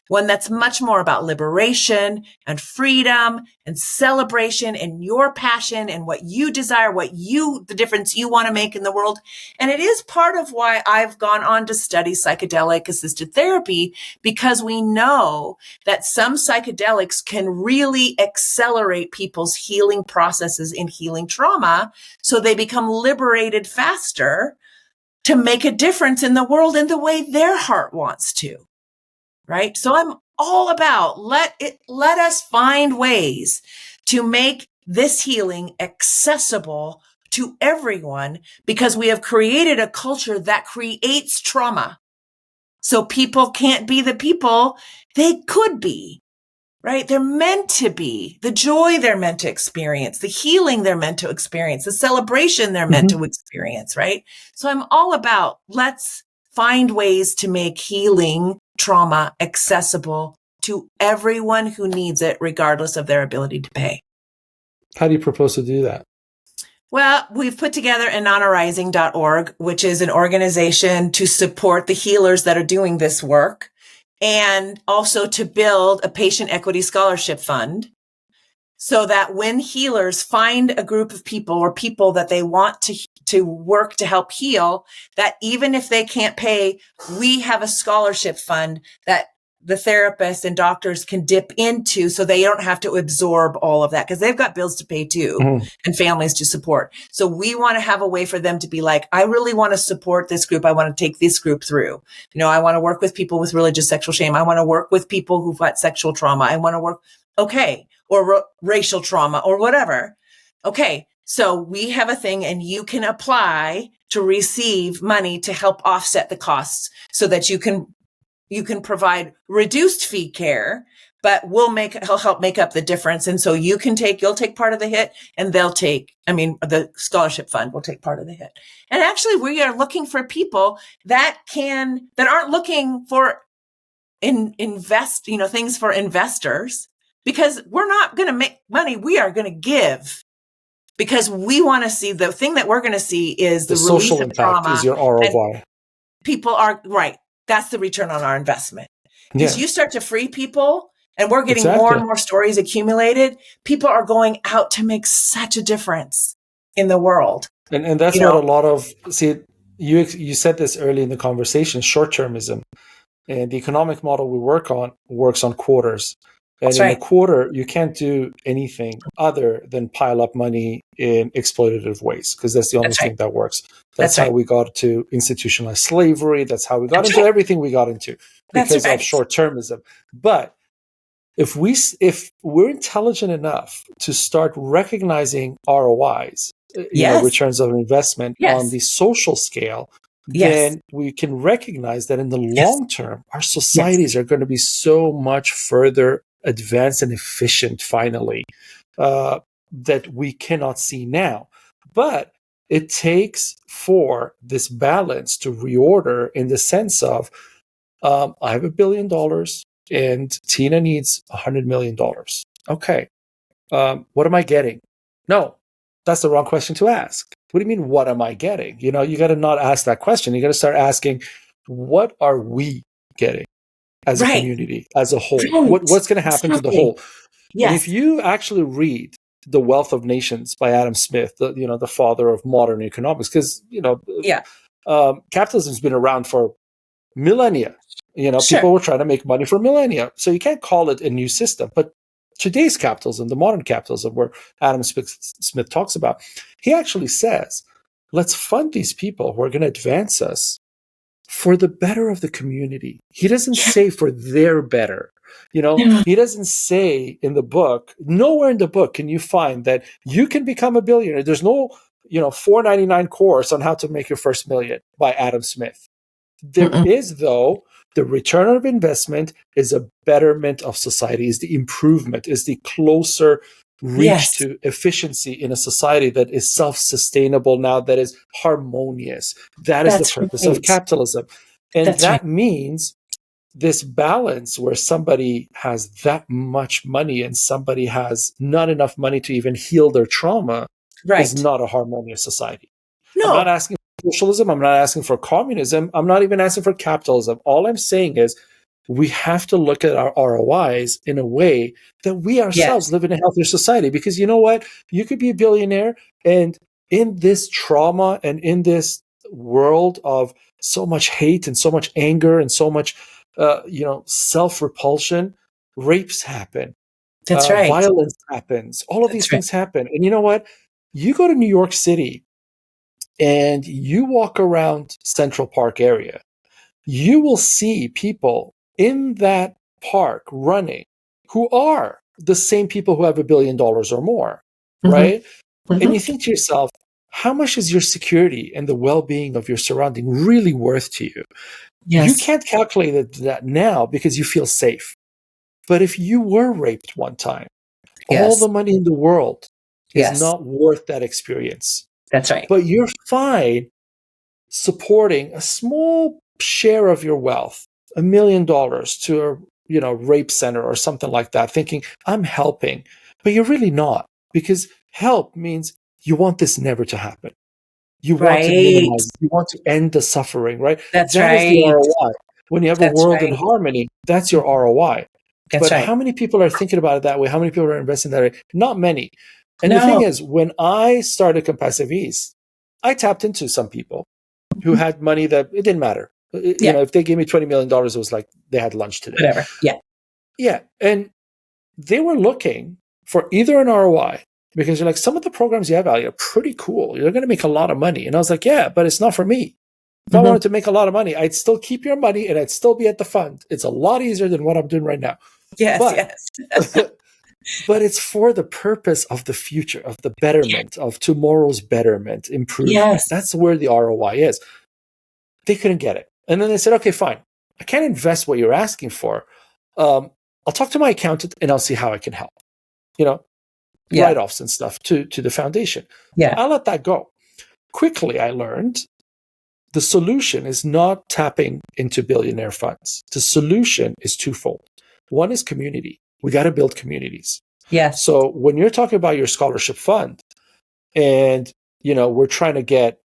One that's much more about liberation and freedom and celebration and your passion and what you desire, the difference you want to make in the world. And it is part of why I've gone on to study psychedelic assisted therapy, because we know that some psychedelics can really accelerate people's healing processes in healing trauma. So they become liberated faster to make a difference in the world in the way their heart wants to. Right? So I'm all about let us find ways to make this healing accessible to everyone, because we have created a culture that creates trauma. So people can't be the people they could be, right? They're meant to be the joy they're meant to experience, the healing they're meant to experience, the celebration they're meant to experience, right? So I'm all about let's find ways to make healing trauma accessible to everyone who needs it, regardless of their ability to pay. How do you propose to do that? Well, we've put together anonarising.org, which is an organization to support the healers that are doing this work, and also to build a patient equity scholarship fund so that when healers find a group of people or people that they want to work to help heal, that even if they can't pay, we have a scholarship fund that the therapists and doctors can dip into so they don't have to absorb all of that, because they've got bills to pay too and families to support. So we want to have a way for them to be like, I really want to support this group. I want to take this group through. I want to work with people with religious sexual shame. I want to work with people who've got sexual trauma. I want to work, or racial trauma or whatever. Okay. So we have a thing and you can apply to receive money to help offset the costs so that you can provide reduced fee care, but he'll help make up the difference. And so you'll take part of the hit and the scholarship fund will take part of the hit. And actually we are looking for people that aren't looking for things for investors, because we're not going to make money. We are going to give, because we want to see the thing that we're going to see is the social release of impact trauma. is your ROI. People are right. That's the return on our investment. Because you start to free people, and we're getting more and more stories accumulated. People are going out to make such a difference in the world. And that's what a lot of, you said this early in the conversation, short-termism. And the economic model we work on works on quarters. And That's in a right. quarter, you can't do anything other than pile up money in exploitative ways, because that's the only That's right. thing that works. That's That's how right. we got to institutionalized slavery. That's how we got That's into right. everything we got into, That's because of right. short-termism. But if we're intelligent enough to start recognizing ROIs, Yes. returns of investment on Yes. the social scale, Yes. then we can recognize that in the Yes. long term, our Yes. societies are going to be so much further advanced and efficient, finally, that we cannot see now. But it takes for this balance to reorder in the sense of, I have $1 billion and Tina needs $100 million. Okay. What am I getting? No, that's the wrong question to ask. What do you mean, what am I getting? You got to not ask that question. You got to start asking, what are we getting as a Right. community, as a whole? Right. What's going to happen to the Exactly. whole? And if Yes. you actually read The Wealth of Nations by Adam Smith, the father of modern economics, because, Yeah. capitalism's been around for millennia. Sure. People were trying to make money for millennia. So you can't call it a new system. But today's capitalism, the modern capitalism, where Adam Smith talks about, he actually says, let's fund these people who are going to advance us for the better of the community. He doesn't say for their better. Yeah. He doesn't say in the book, nowhere in the book can you find that you can become a billionaire. There's no, $4.99 course on how to make your first million by Adam Smith. There Mm-mm. is, though, the return of investment is a betterment of society, is the improvement, is the closer reach Yes. to efficiency in a society that is self-sustainable now, that is harmonious. That is the That's purpose of right. capitalism. And That's right. that means this balance where somebody has that much money and somebody has not enough money to even heal their trauma is Right. not a harmonious society. I'm not No. asking for socialism. I'm not asking for communism. I'm not even asking for capitalism. All I'm saying is we have to look at our ROIs in a way that we ourselves Yes. live in a healthier society. Because you know what? You could be a billionaire, and in this trauma and in this world of so much hate and so much anger and so much, self-repulsion, rapes happen, That's right. violence happens. All of these That's right. things happen. And you know what? You go to New York City and you walk around Central Park area, you will see people in that park running who are the same people who have $1 billion or more, Mm-hmm. right? And Mm-hmm. you think to yourself, how much is your security and the well-being of your surrounding really worth to you? You Yes. can't calculate that now because you feel safe. But if you were raped one time, all Yes. the money in the world is Yes. not worth that experience. That's right. But you're fine supporting a small share of your wealth, $1 million to a rape center or something like that, thinking I'm helping, but you're really not, because help means you want this never to happen. You want to Right. minimize, you want to end the suffering, right? That's That is the right. ROI. When you have a That's world in right. harmony, that's your ROI. That's But right. how many people are thinking about it that way? How many people are investing that way? Not many. And the thing No. is, when I started Compassiviste, I tapped into some people who had money that it didn't matter. Yeah. If they gave me $20 million, it was like they had lunch today. Whatever. Yeah. Yeah. And they were looking for either an ROI, because you're like, some of the programs you have out here are pretty cool. You're going to make a lot of money. And I was like, yeah, but it's not for me. If I Mm-hmm. wanted to make a lot of money, I'd still keep your money and I'd still be at the fund. It's a lot easier than what I'm doing right now. Yes. But Yes. but it's for the purpose of the future, of the betterment, of tomorrow's betterment, improvement. Yes. That's where the ROI is. They couldn't get it. And then they said, okay, fine. I can't invest what you're asking for. I'll talk to my accountant and I'll see how I can help. Yeah. Write-offs and stuff to the foundation. Yeah. I'll let that go. Quickly, I learned the solution is not tapping into billionaire funds. The solution is twofold. One is community. We got to build communities. Yes. So when you're talking about your scholarship fund and, we're trying to get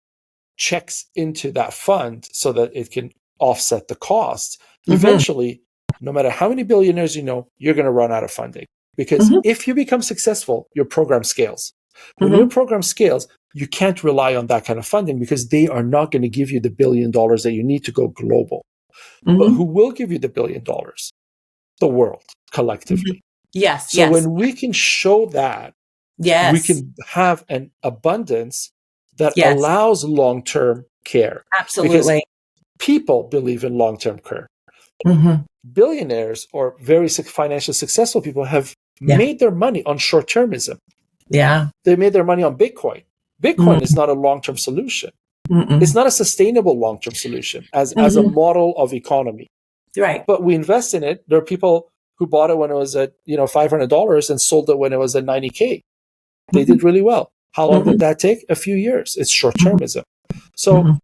checks into that fund so that it can offset the costs, eventually, no matter how many billionaires you're going to run out of funding. Because Mm-hmm. if you become successful, your program scales. When Mm-hmm. your program scales, you can't rely on that kind of funding because they are not going to give you the $1 billion that you need to go global. But Mm-hmm. who will give you the $1 billion? The world collectively. Yes. So Yes. when we can show that, we Yes. can have an abundance that Yes. allows long-term care. Because Absolutely. people believe in long-term care. Mm-hmm. Billionaires or very financially successful people have Yeah. made their money on short-termism. Yeah. They made their money on Bitcoin. Bitcoin is Mm-hmm. not a long-term solution. It's Mm-mm. not a sustainable long-term solution as a Mm-hmm. model of economy. Right. But we invest in it. There are people who bought it when it was at $500 and sold it when it was at 90K. They Mm-hmm. did really well. How long Mm-hmm. did that take? A few years. It's Mm-hmm. short-termism. So,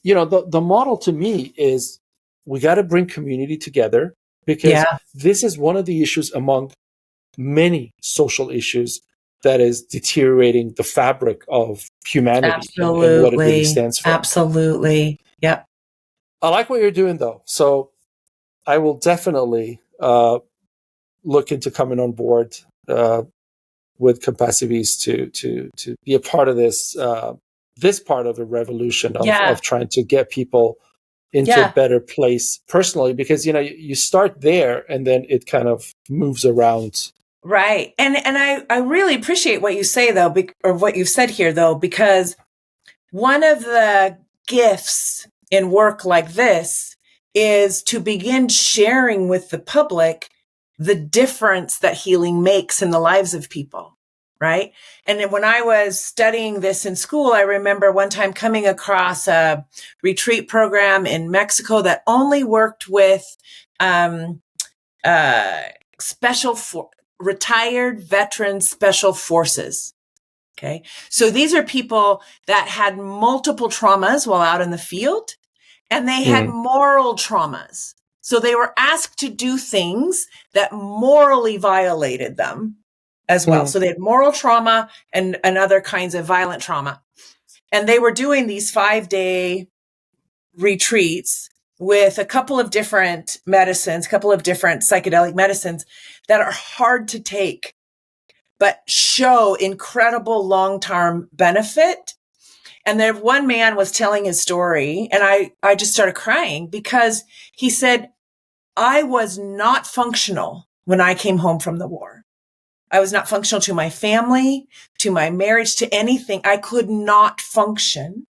the model to me is we got to bring community together, because Yeah. this is one of the issues among many social issues that is deteriorating the fabric of humanity and what it really Absolutely. stands for. Absolutely. Yep. I like what you're doing, though. So I will definitely look into coming on board with Compassiviste to be a part of this part of the revolution Yeah. of trying to get people into a Yeah. better place personally, because you start there and then it kind of moves around. Right. And I really appreciate what you say though, or what you've said here though, because one of the gifts in work like this is to begin sharing with the public the difference that healing makes in the lives of people. Right. And then when I was studying this in school, I remember one time coming across a retreat program in Mexico that only worked with, retired veteran special forces. Okay. So these are people that had multiple traumas while out in the field, and they had moral traumas. So they were asked to do things that morally violated them as well. So they had moral trauma and other kinds of violent trauma. And they were doing these 5-day retreats with a couple of different medicines, a couple of different psychedelic medicines that are hard to take, but show incredible long-term benefit. And then one man was telling his story, and I just started crying because he said, I was not functional when I came home from the war. I was not functional to my family, to my marriage, to anything. I could not function.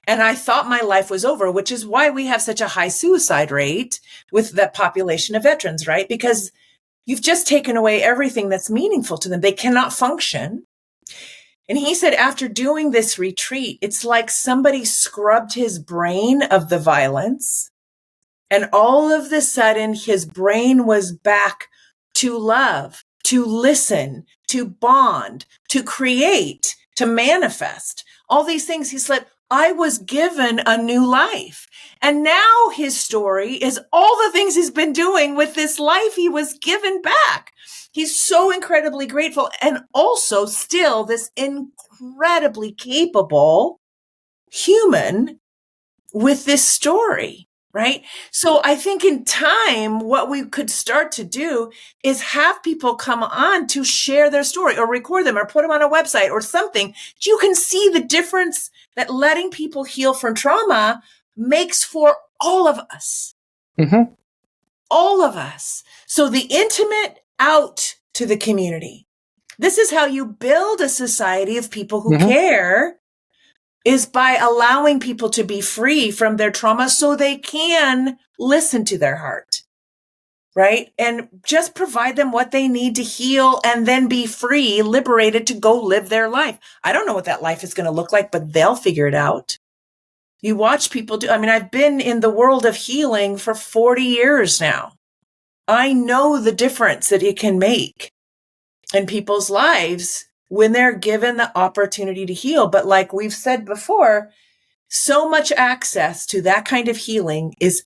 And I thought my life was over, which is why we have such a high suicide rate with that population of veterans, right? Because you've just taken away everything that's meaningful to them. They cannot function. And he said, after doing this retreat, it's like somebody scrubbed his brain of the violence. And all of a sudden, his brain was back to love, to listen, to bond, to create, to manifest. All these things. He said, I was given a new life. And now his story is all the things he's been doing with this life he was given back. He's so incredibly grateful, and also still this incredibly capable human with this story, right? So I think in time, what we could start to do is have people come on to share their story or record them or put them on a website or something. You can see the difference that letting people heal from trauma makes for all of us. Mm-hmm. All of us. So the intimate out to the community. This is how you build a society of people who care, is by allowing people to be free from their trauma so they can listen to their heart, right? And just provide them what they need to heal and then be free, liberated to go live their life. I don't know what that life is going to look like, but they'll figure it out. You watch people do. I mean, I've been in the world of healing for 40 years now. I know the difference that it can make in people's lives when they're given the opportunity to heal. But like we've said before, so much access to that kind of healing is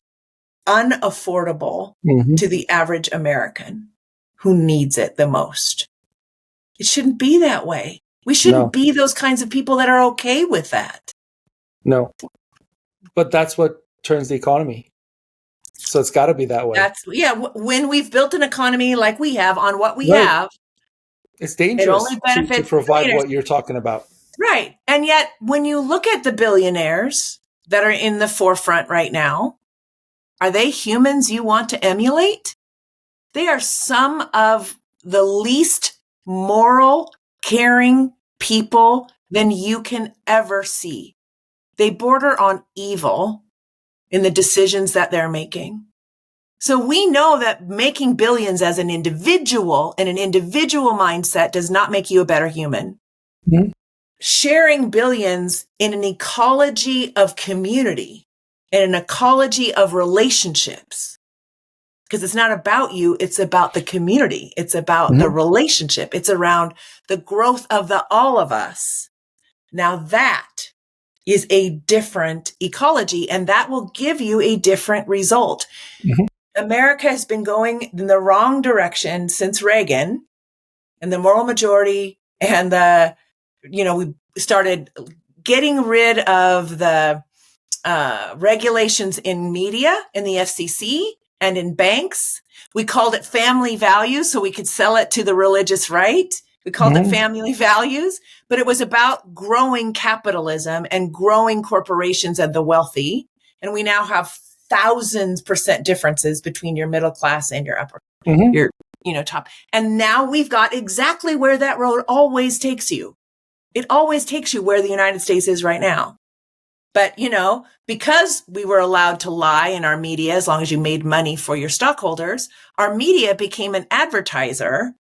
unaffordable to the average American who needs it the most. It shouldn't be that way. We shouldn't be those kinds of people that are okay with that. No. But that's what turns the economy. So it's got to be that way. When we've built an economy like we have on what we Right. have, It's it dangerous only to benefits provide creators. what you're talking about. Right. And yet, when you look at the billionaires that are in the forefront right now, Are they humans you want to emulate? They are some of the least moral, caring people than you can ever see. They border on evil in the decisions that they're making. So we know that making billions as an individual and an individual mindset does not make you a better human. Mm-hmm. Sharing billions in an ecology of community, in an ecology of relationships, because it's not about you, it's about the community. It's about the relationship. It's around the growth of the all of us. Now that is a different ecology, and that will give you a different result. Mm-hmm. America has been going in the wrong direction since Reagan and the moral majority and we started getting rid of the regulations in media, in the FCC and in banks. We called it family values so we could sell it to the religious right. We called it family values, but it was about growing capitalism and growing corporations and the wealthy. And we now have 1,000% differences between your middle class and your upper, your top. And now we've got exactly where that road always takes you. It always takes you where the United States is right now. But, because we were allowed to lie in our media, as long as you made money for your stockholders, our media became an advertiser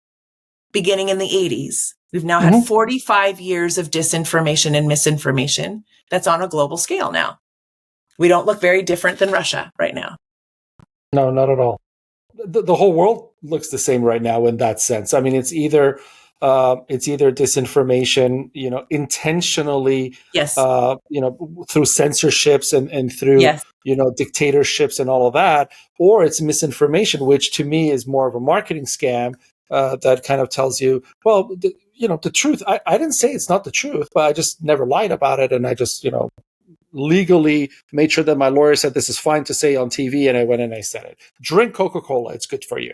beginning in the 80s. We've now had 45 years of disinformation and misinformation that's on a global scale now. We don't look very different than Russia right now. No, not at all. The whole world looks the same right now in that sense. I mean, it's either disinformation, intentionally, Yes. Through censorships and through, dictatorships and all of that, or it's misinformation, which to me is more of a marketing scam that kind of tells you, well, the truth. I didn't say it's not the truth, but I just never lied about it. And I just, legally made sure that my lawyer said this is fine to say on TV, and I went and I said it. Drink Coca-Cola; it's good for you.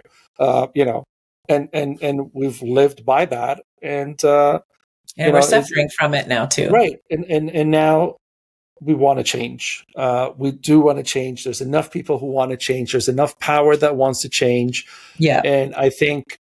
And we've lived by that, and we're suffering from it now too. Right, and now we want to change. We do want to change. There's enough people who want to change. There's enough power that wants to change. Yeah, and I think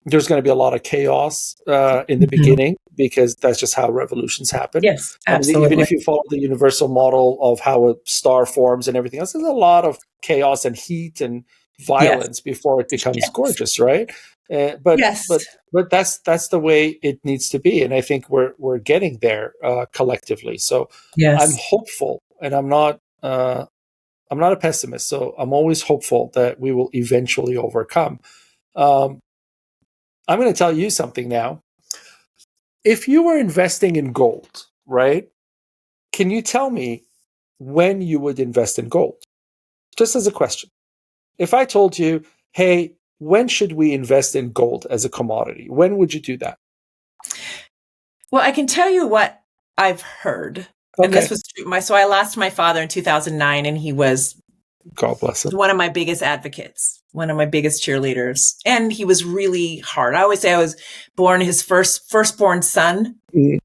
there's going to be a lot of chaos in the beginning, because that's just how revolutions happen. Yes, absolutely. Even if you follow the universal model of how a star forms and everything else, there's a lot of chaos and heat and violence before it becomes gorgeous, right? But that's the way it needs to be, and I think we're getting there collectively. So I'm hopeful, and I'm not a pessimist. So I'm always hopeful that we will eventually overcome. I'm going to tell you something now. If you were investing in gold, right? Can you tell me when you would invest in gold? Just as a question. If I told you, hey, when should we invest in gold as a commodity? When would you do that? Well, I can tell you what I've heard. Okay. And this was true. So I lost my father in 2009, and he was, God bless him, one of my biggest advocates, one of my biggest cheerleaders. And he was really hard. I always say I was born his firstborn son. Mm-hmm.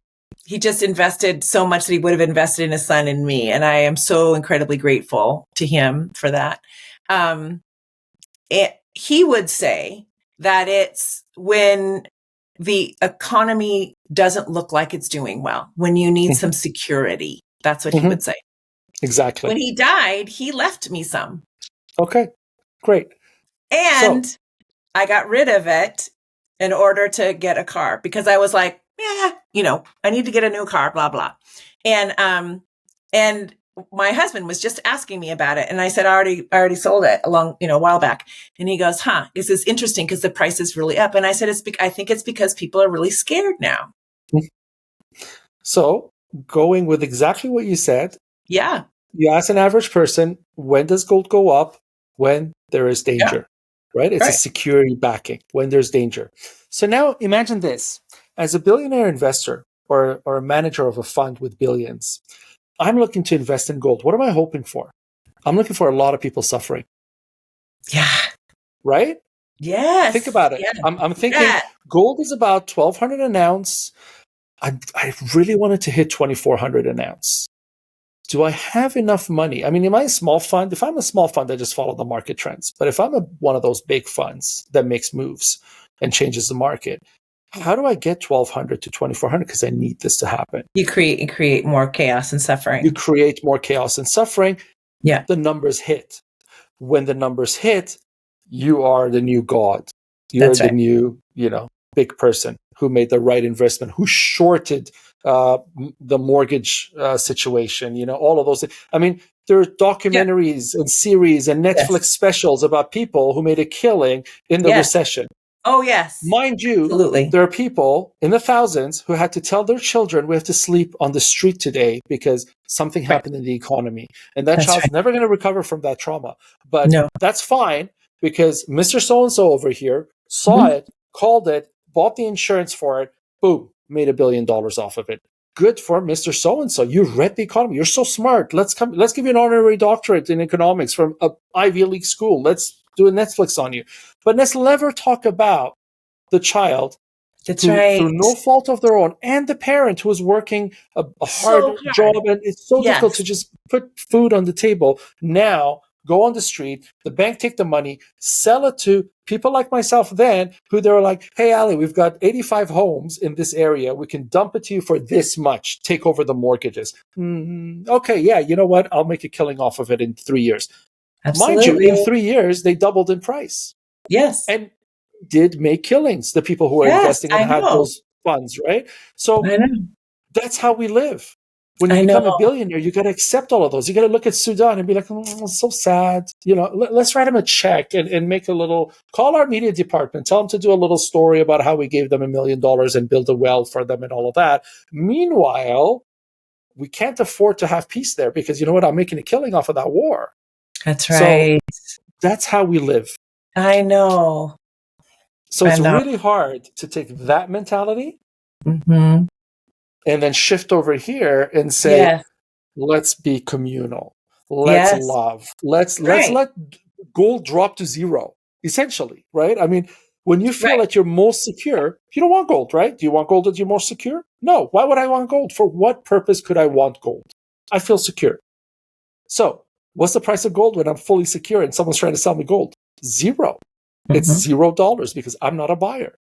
He just invested so much that he would have invested in his son and me. And I am so incredibly grateful to him for that. He would say that it's when the economy doesn't look like it's doing well, when you need some security. That's what he would say. Exactly. When he died, he left me some. Okay, great. And I got rid of it in order to get a car, because I was like, I need to get a new car, blah, blah. And my husband was just asking me about it. And I said, I already sold it a while back. And he goes, this is interesting because the price is really up. And I said, I think it's because people are really scared now. So going with exactly what you said. Yeah. You ask an average person, when does gold go up? When there is danger, right? It's a security backing when there's danger. So now imagine this. As a billionaire investor or a manager of a fund with billions, I'm looking to invest in gold. What am I hoping for? I'm looking for a lot of people suffering. Yeah. Right? Yes. Think about it. Yeah. I'm thinking gold is about $1,200 an ounce. I really wanted to hit $2,400 an ounce. do I have enough money? I mean, am I a small fund? If I'm a small fund, I just follow the market trends. But if I'm one of those big funds that makes moves and changes the market, how do I get 1,200 to 2,400? Because I need this to happen. You create more chaos and suffering. You create more chaos and suffering. Yeah. The numbers hit. When the numbers hit, you are the new God. You're the new, big person who made the right investment, who shorted the mortgage situation, all of those things. I mean, there are documentaries and series and Netflix specials about people who made a killing in the recession. Oh, yes. Mind you, absolutely. There are people in the thousands who had to tell their children, we have to sleep on the street today because something happened in the economy. And that child's never going to recover from that trauma. But that's fine because Mr. So-and-so over here saw it, called it, bought the insurance for it, boom, made $1 billion off of it. Good for Mr. So-and-so. You read the economy. You're so smart. Let's give you an honorary doctorate in economics from an Ivy League school. Let's do a Netflix on you. But let's never talk about the child who, through no fault of their own, and the parent who is working a hard job, and it's so difficult to just put food on the table. Now go on the street, the bank take the money, sell it to people like myself then, who they were like, hey, Ali, we've got 85 homes in this area. We can dump it to you for this much. Take over the mortgages. Okay, yeah, you know what? I'll make a killing off of it in 3 years. Absolutely. Mind you, in 3 years, they doubled in price. Yes. And did make killings, the people who are investing and had those funds, right? So that's how we live. When you become a billionaire, you got to accept all of those. You got to look at Sudan and be like, it's so sad. Let's write them a check and make a little, call our media department, tell them to do a little story about how we gave them $1 million and build a well for them and all of that. Meanwhile, we can't afford to have peace there because you know what? I'm making a killing off of that war. That's right. So that's how we live. I know. So it's really hard to take that mentality and then shift over here and say, let's be communal. Let's love. Let's let gold drop to zero, essentially, right? I mean, when you feel that you're most secure, you don't want gold, right? Do you want gold that you're most secure? No. Why would I want gold? For what purpose could I want gold? I feel secure. So what's the price of gold when I'm fully secure and someone's trying to sell me gold? Zero. It's $0 because I'm not a buyer.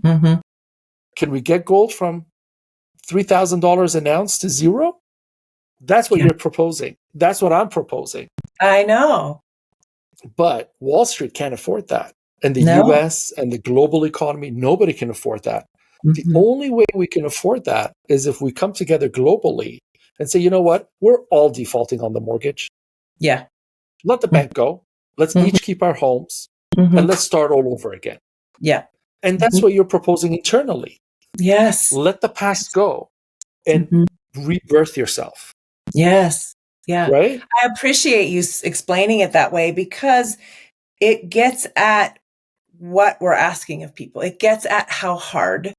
Can we get gold from $3,000 an ounce to zero? That's what you're proposing. That's what I'm proposing. I know. But Wall Street can't afford that. And the US and the global economy, nobody can afford that. The only way we can afford that is if we come together globally and say, you know what? We're all defaulting on the mortgage. Yeah. Let the bank go. Let's each keep our homes. And let's start all over again. Yeah. And that's what you're proposing internally. Yes. Let the past go and rebirth yourself. Yes. Yeah. Right? I appreciate you explaining it that way because it gets at what we're asking of people. It gets at how hard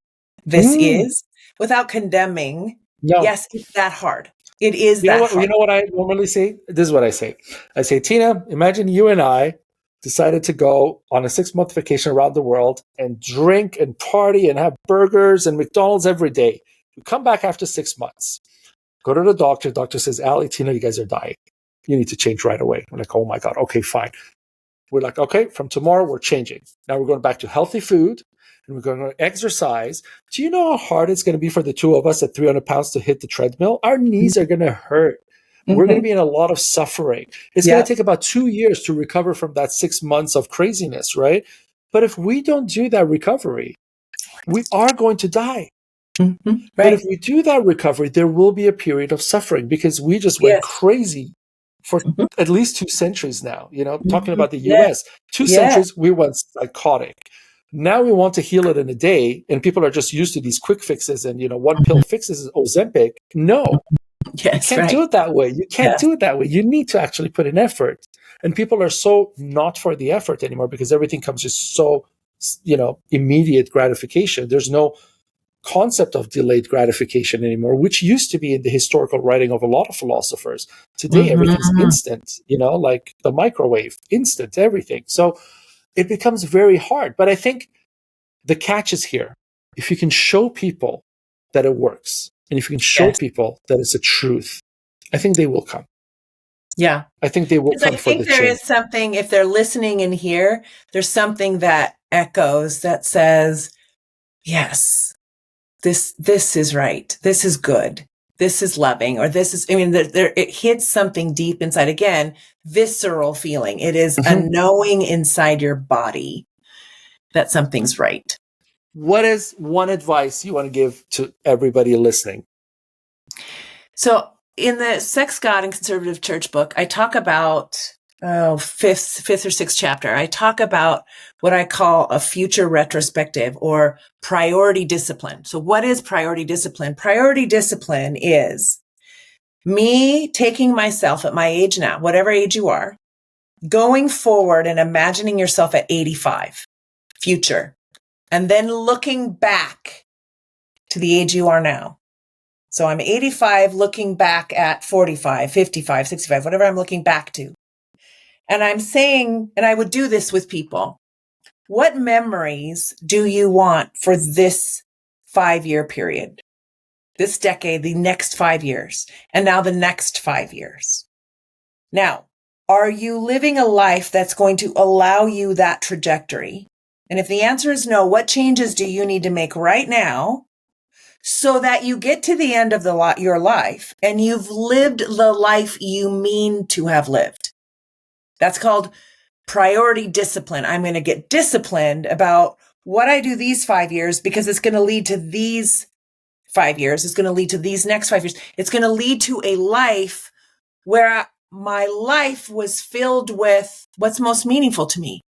this is without condemning. No. Yes, it's that hard. It is hard. You know what I normally say? This is what I say. I say, Tina, imagine you and I decided to go on a 6-month vacation around the world and drink and party and have burgers and McDonald's every day. We come back after 6 months, go to the doctor. Doctor says, Ali, Tina, you guys are dying. You need to change right away. We're like, oh my God. Okay, fine. We're like, okay, from tomorrow, we're changing. Now we're going back to healthy food and we're going to exercise. Do you know how hard it's going to be for the two of us at 300 pounds to hit the treadmill? Our knees are going to hurt. We're going to be in a lot of suffering. It's going to take about 2 years to recover from that 6 months of craziness, right? But if we don't do that recovery, we are going to die. Right. But if we do that recovery, there will be a period of suffering because we just went crazy for at least 2 centuries now. Talking about the US, 2 centuries, we went psychotic. Now we want to heal it in a day, and people are just used to these quick fixes and, one pill fixes Ozempic. No. Yes, you can't do it that way. You can't do it that way. You need to actually put in effort. And people are so not for the effort anymore because everything comes just so, immediate gratification. There's no concept of delayed gratification anymore, which used to be in the historical writing of a lot of philosophers. Today, everything's instant, like the microwave, instant, everything. So it becomes very hard. But I think the catch is here. If you can show people that it works, and if you can show people that it's a truth, I think they will come. Yeah. I think they will Because I come for the think there change. is something, if they're listening in here, there's something that echoes that says, yes, this is right. This is good. This is loving, or this is, I mean, it hits something deep inside. Again, visceral feeling. It is a knowing inside your body that something's right. What is one advice you want to give to everybody listening? So in the Sex, God, and Conservative Church book, I talk about fifth or sixth chapter. I talk about what I call a future retrospective or priority discipline. So what is priority discipline? Priority discipline is me taking myself at my age now, whatever age you are, going forward and imagining yourself at 85, future, and then looking back to the age you are now. So I'm 85, looking back at 45, 55, 65, whatever I'm looking back to. And I'm saying, and I would do this with people, what memories do you want for this 5-year period, this decade, the next 5 years, and now the next 5 years? Now, are you living a life that's going to allow you that trajectory? And if the answer is no, what changes do you need to make right now so that you get to the end of your life and you've lived the life you mean to have lived? That's called priority discipline. I'm going to get disciplined about what I do these 5 years because it's going to lead to these 5 years. It's going to lead to these next 5 years. It's going to lead to a life where my life was filled with what's most meaningful to me.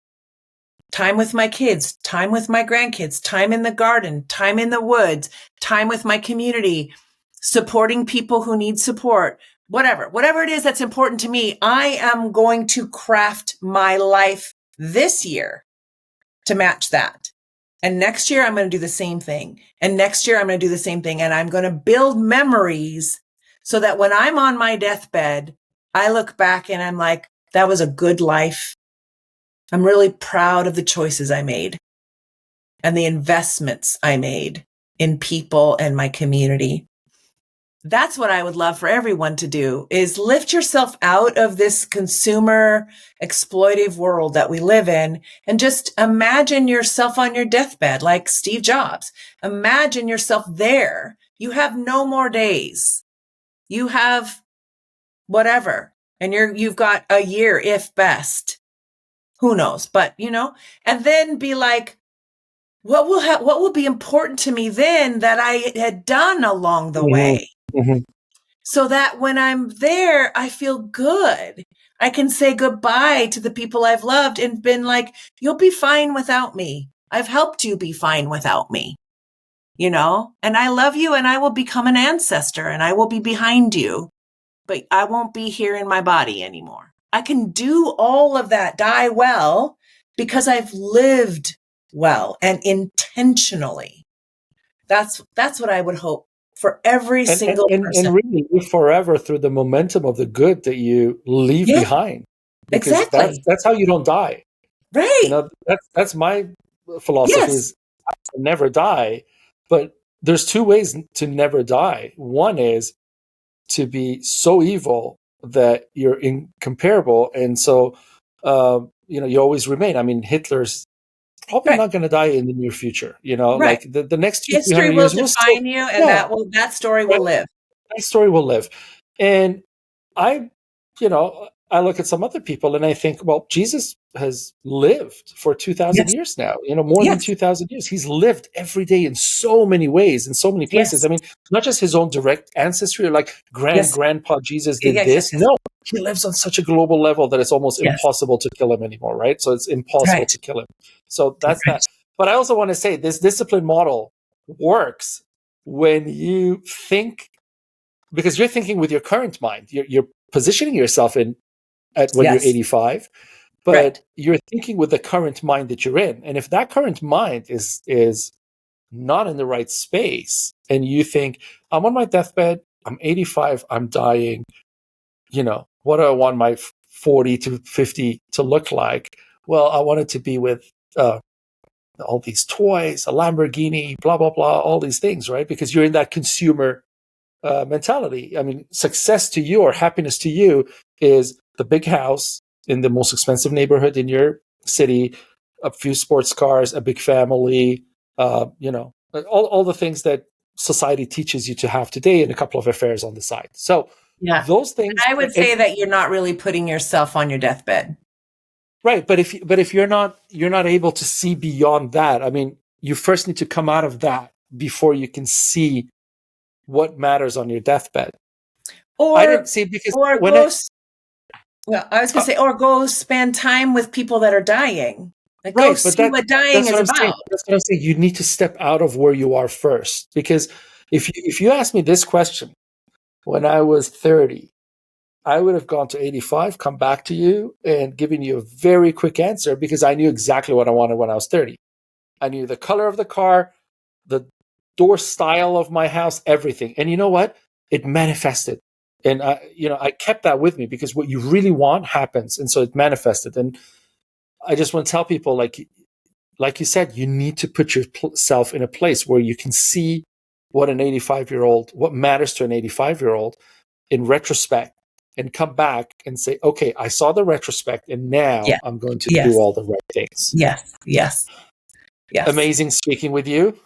Time with my kids, time with my grandkids, time in the garden, time in the woods, time with my community, supporting people who need support, whatever it is that's important to me. I am going to craft my life this year to match that. And next year, I'm going to do the same thing. And next year, I'm going to do the same thing. And I'm going to build memories so that when I'm on my deathbed, I look back and I'm like, that was a good life. I'm really proud of the choices I made and the investments I made in people and my community. That's what I would love for everyone to do, is lift yourself out of this consumer exploitive world that we live in and just imagine yourself on your deathbed like Steve Jobs. Imagine yourself there. You have no more days. You have whatever, and you've got a year, if best. Who knows? But, and then be like, what will be important to me then that I had done along the way? So that when I'm there, I feel good. I can say goodbye to the people I've loved and been like, you'll be fine without me. I've helped you be fine without me, and I love you and I will become an ancestor and I will be behind you, but I won't be here in my body anymore. I can do all of that, die well, because I've lived well and intentionally. That's what I would hope for every single person. And really live forever through the momentum of the good that you leave behind. Because exactly. that's how you don't die. Right. That's my philosophy is I can never die. But there's two ways to never die. One is to be so evil that you're incomparable, and so you always remain. I mean, Hitler's probably not going to die in the near future. Right. Like the next 200-300 History will years, we'll still, define you, and that story will live. That story will live. And I look at some other people and I think, well, Jesus has lived for 2,000 years now, more than 2,000 years. He's lived every day in so many ways, in so many places. Yes. I mean, not just his own direct ancestry, like grandpa Jesus did this. No, he lives on such a global level that it's almost impossible to kill him anymore, right? So it's impossible to kill him. So that's that. But I also want to say this discipline model works when you think, because you're thinking with your current mind. You're positioning yourself when you're 85, but you're thinking with the current mind that you're in. And if that current mind is not in the right space, and you think, I'm on my deathbed, I'm 85, I'm dying, what do I want my 40 to 50 to look like? Well, I want it to be with all these toys, a Lamborghini, blah, blah, blah, all these things, right? Because you're in that consumer mentality. I mean, success to you or happiness to you is the big house in the most expensive neighborhood in your city, a few sports cars, a big family, all the things that society teaches you to have today, and a couple of affairs on the side. So Yeah. those things, I would say that you're not really putting yourself on your deathbed. right? But if you're not able to see beyond that, I mean, you first need to come out of that before you can see what matters on your deathbed. I didn't see, because or when go. Well, I was going to say, or go spend time with people that are dying. Like, go see what dying is about. That's what I'm saying. You need to step out of where you are first, because if you ask me this question when I was 30, I would have gone to 85, come back to you, and given you a very quick answer, because I knew exactly what I wanted when I was 30. I knew the color of the car, the door style of my house, everything. And you know what? It manifested. And I kept that with me, because what you really want happens. And so it manifested. And I just want to tell people, like you said, you need to put yourself in a place where you can see what matters to an 85-year-old in retrospect, and come back and say, okay, I saw the retrospect, and now I'm going to do all the right things. Yes. Amazing speaking with you.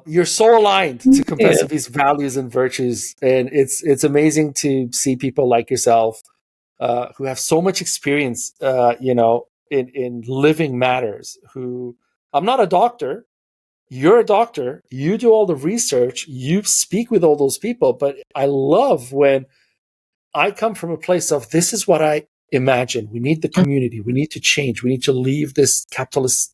You're so aligned to Compassiviste values and virtues, and it's amazing to see people like yourself who have so much experience, in living matters. Who, I'm not a doctor. You're a doctor. You do all the research. You speak with all those people. But I love when I come from a place of, this is what I imagine. We need the community. We need to change. We need to leave this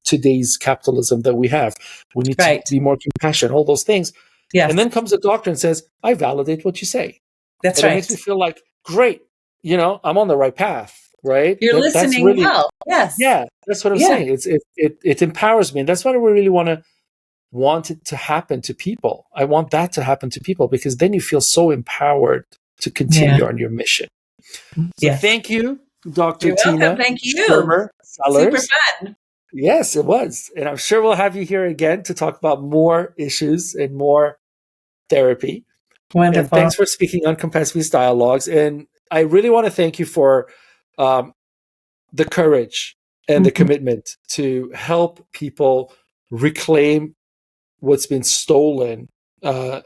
today's capitalism that we have. We need to be more compassionate, all those things. Yes. And then comes a doctor and says, I validate what you say. That's right. It makes me feel like, great, I'm on the right path, right? You're listening well. Yes. Yeah, that's what I'm saying. It empowers me. And that's what I really want it to happen to people. I want that to happen to people, because then you feel so empowered to continue on your mission. So thank you, Dr. Tina. Thank you. Schermer, super fun. Yes, it was. And I'm sure we'll have you here again to talk about more issues and more therapy. Wonderful. And thanks for speaking on Compassiviste Dialogues. And I really want to thank you for the courage and the commitment to help people reclaim what's been stolen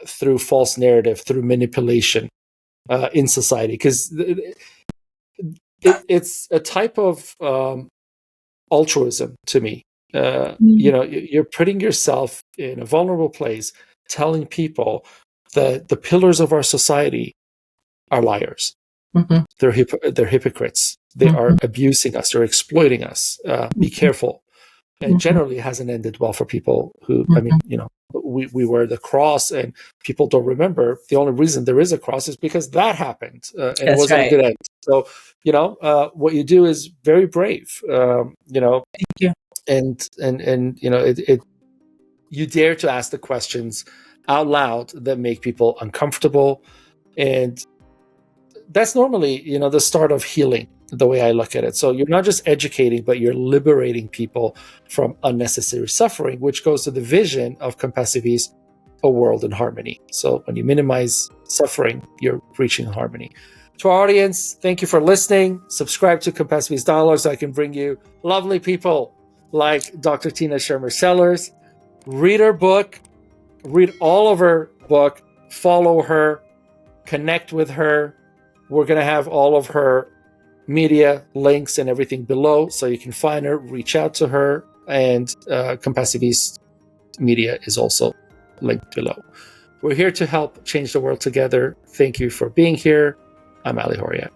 through false narrative, through manipulation in society. Because it's a type of altruism to me. You're putting yourself in a vulnerable place, telling people that the pillars of our society are liars. They're hypocrites. They are abusing us. They're exploiting us. Be careful. And generally, it hasn't ended well for people who, we wear the cross, and people don't remember. The only reason there is a cross is because that happened, and it wasn't a good end. So, what you do is very brave. Thank you. And you dare to ask the questions out loud that make people uncomfortable, and that's normally, the start of healing, the way I look at it. So you're not just educating, but you're liberating people from unnecessary suffering, which goes to the vision of Compassiviste, a world in harmony. So when you minimize suffering, you're reaching harmony. To our audience, thank you for listening. Subscribe to Compassiviste Dialogues so I can bring you lovely people like Dr. Tina Schermer Sellers. Read her book, read all of her book, follow her, connect with her. We're going to have all of her media links and everything below, so you can find her, reach out to her, and Compassiviste Media is also linked below. We're here to help change the world together. Thank you for being here. I'm Ali Horia.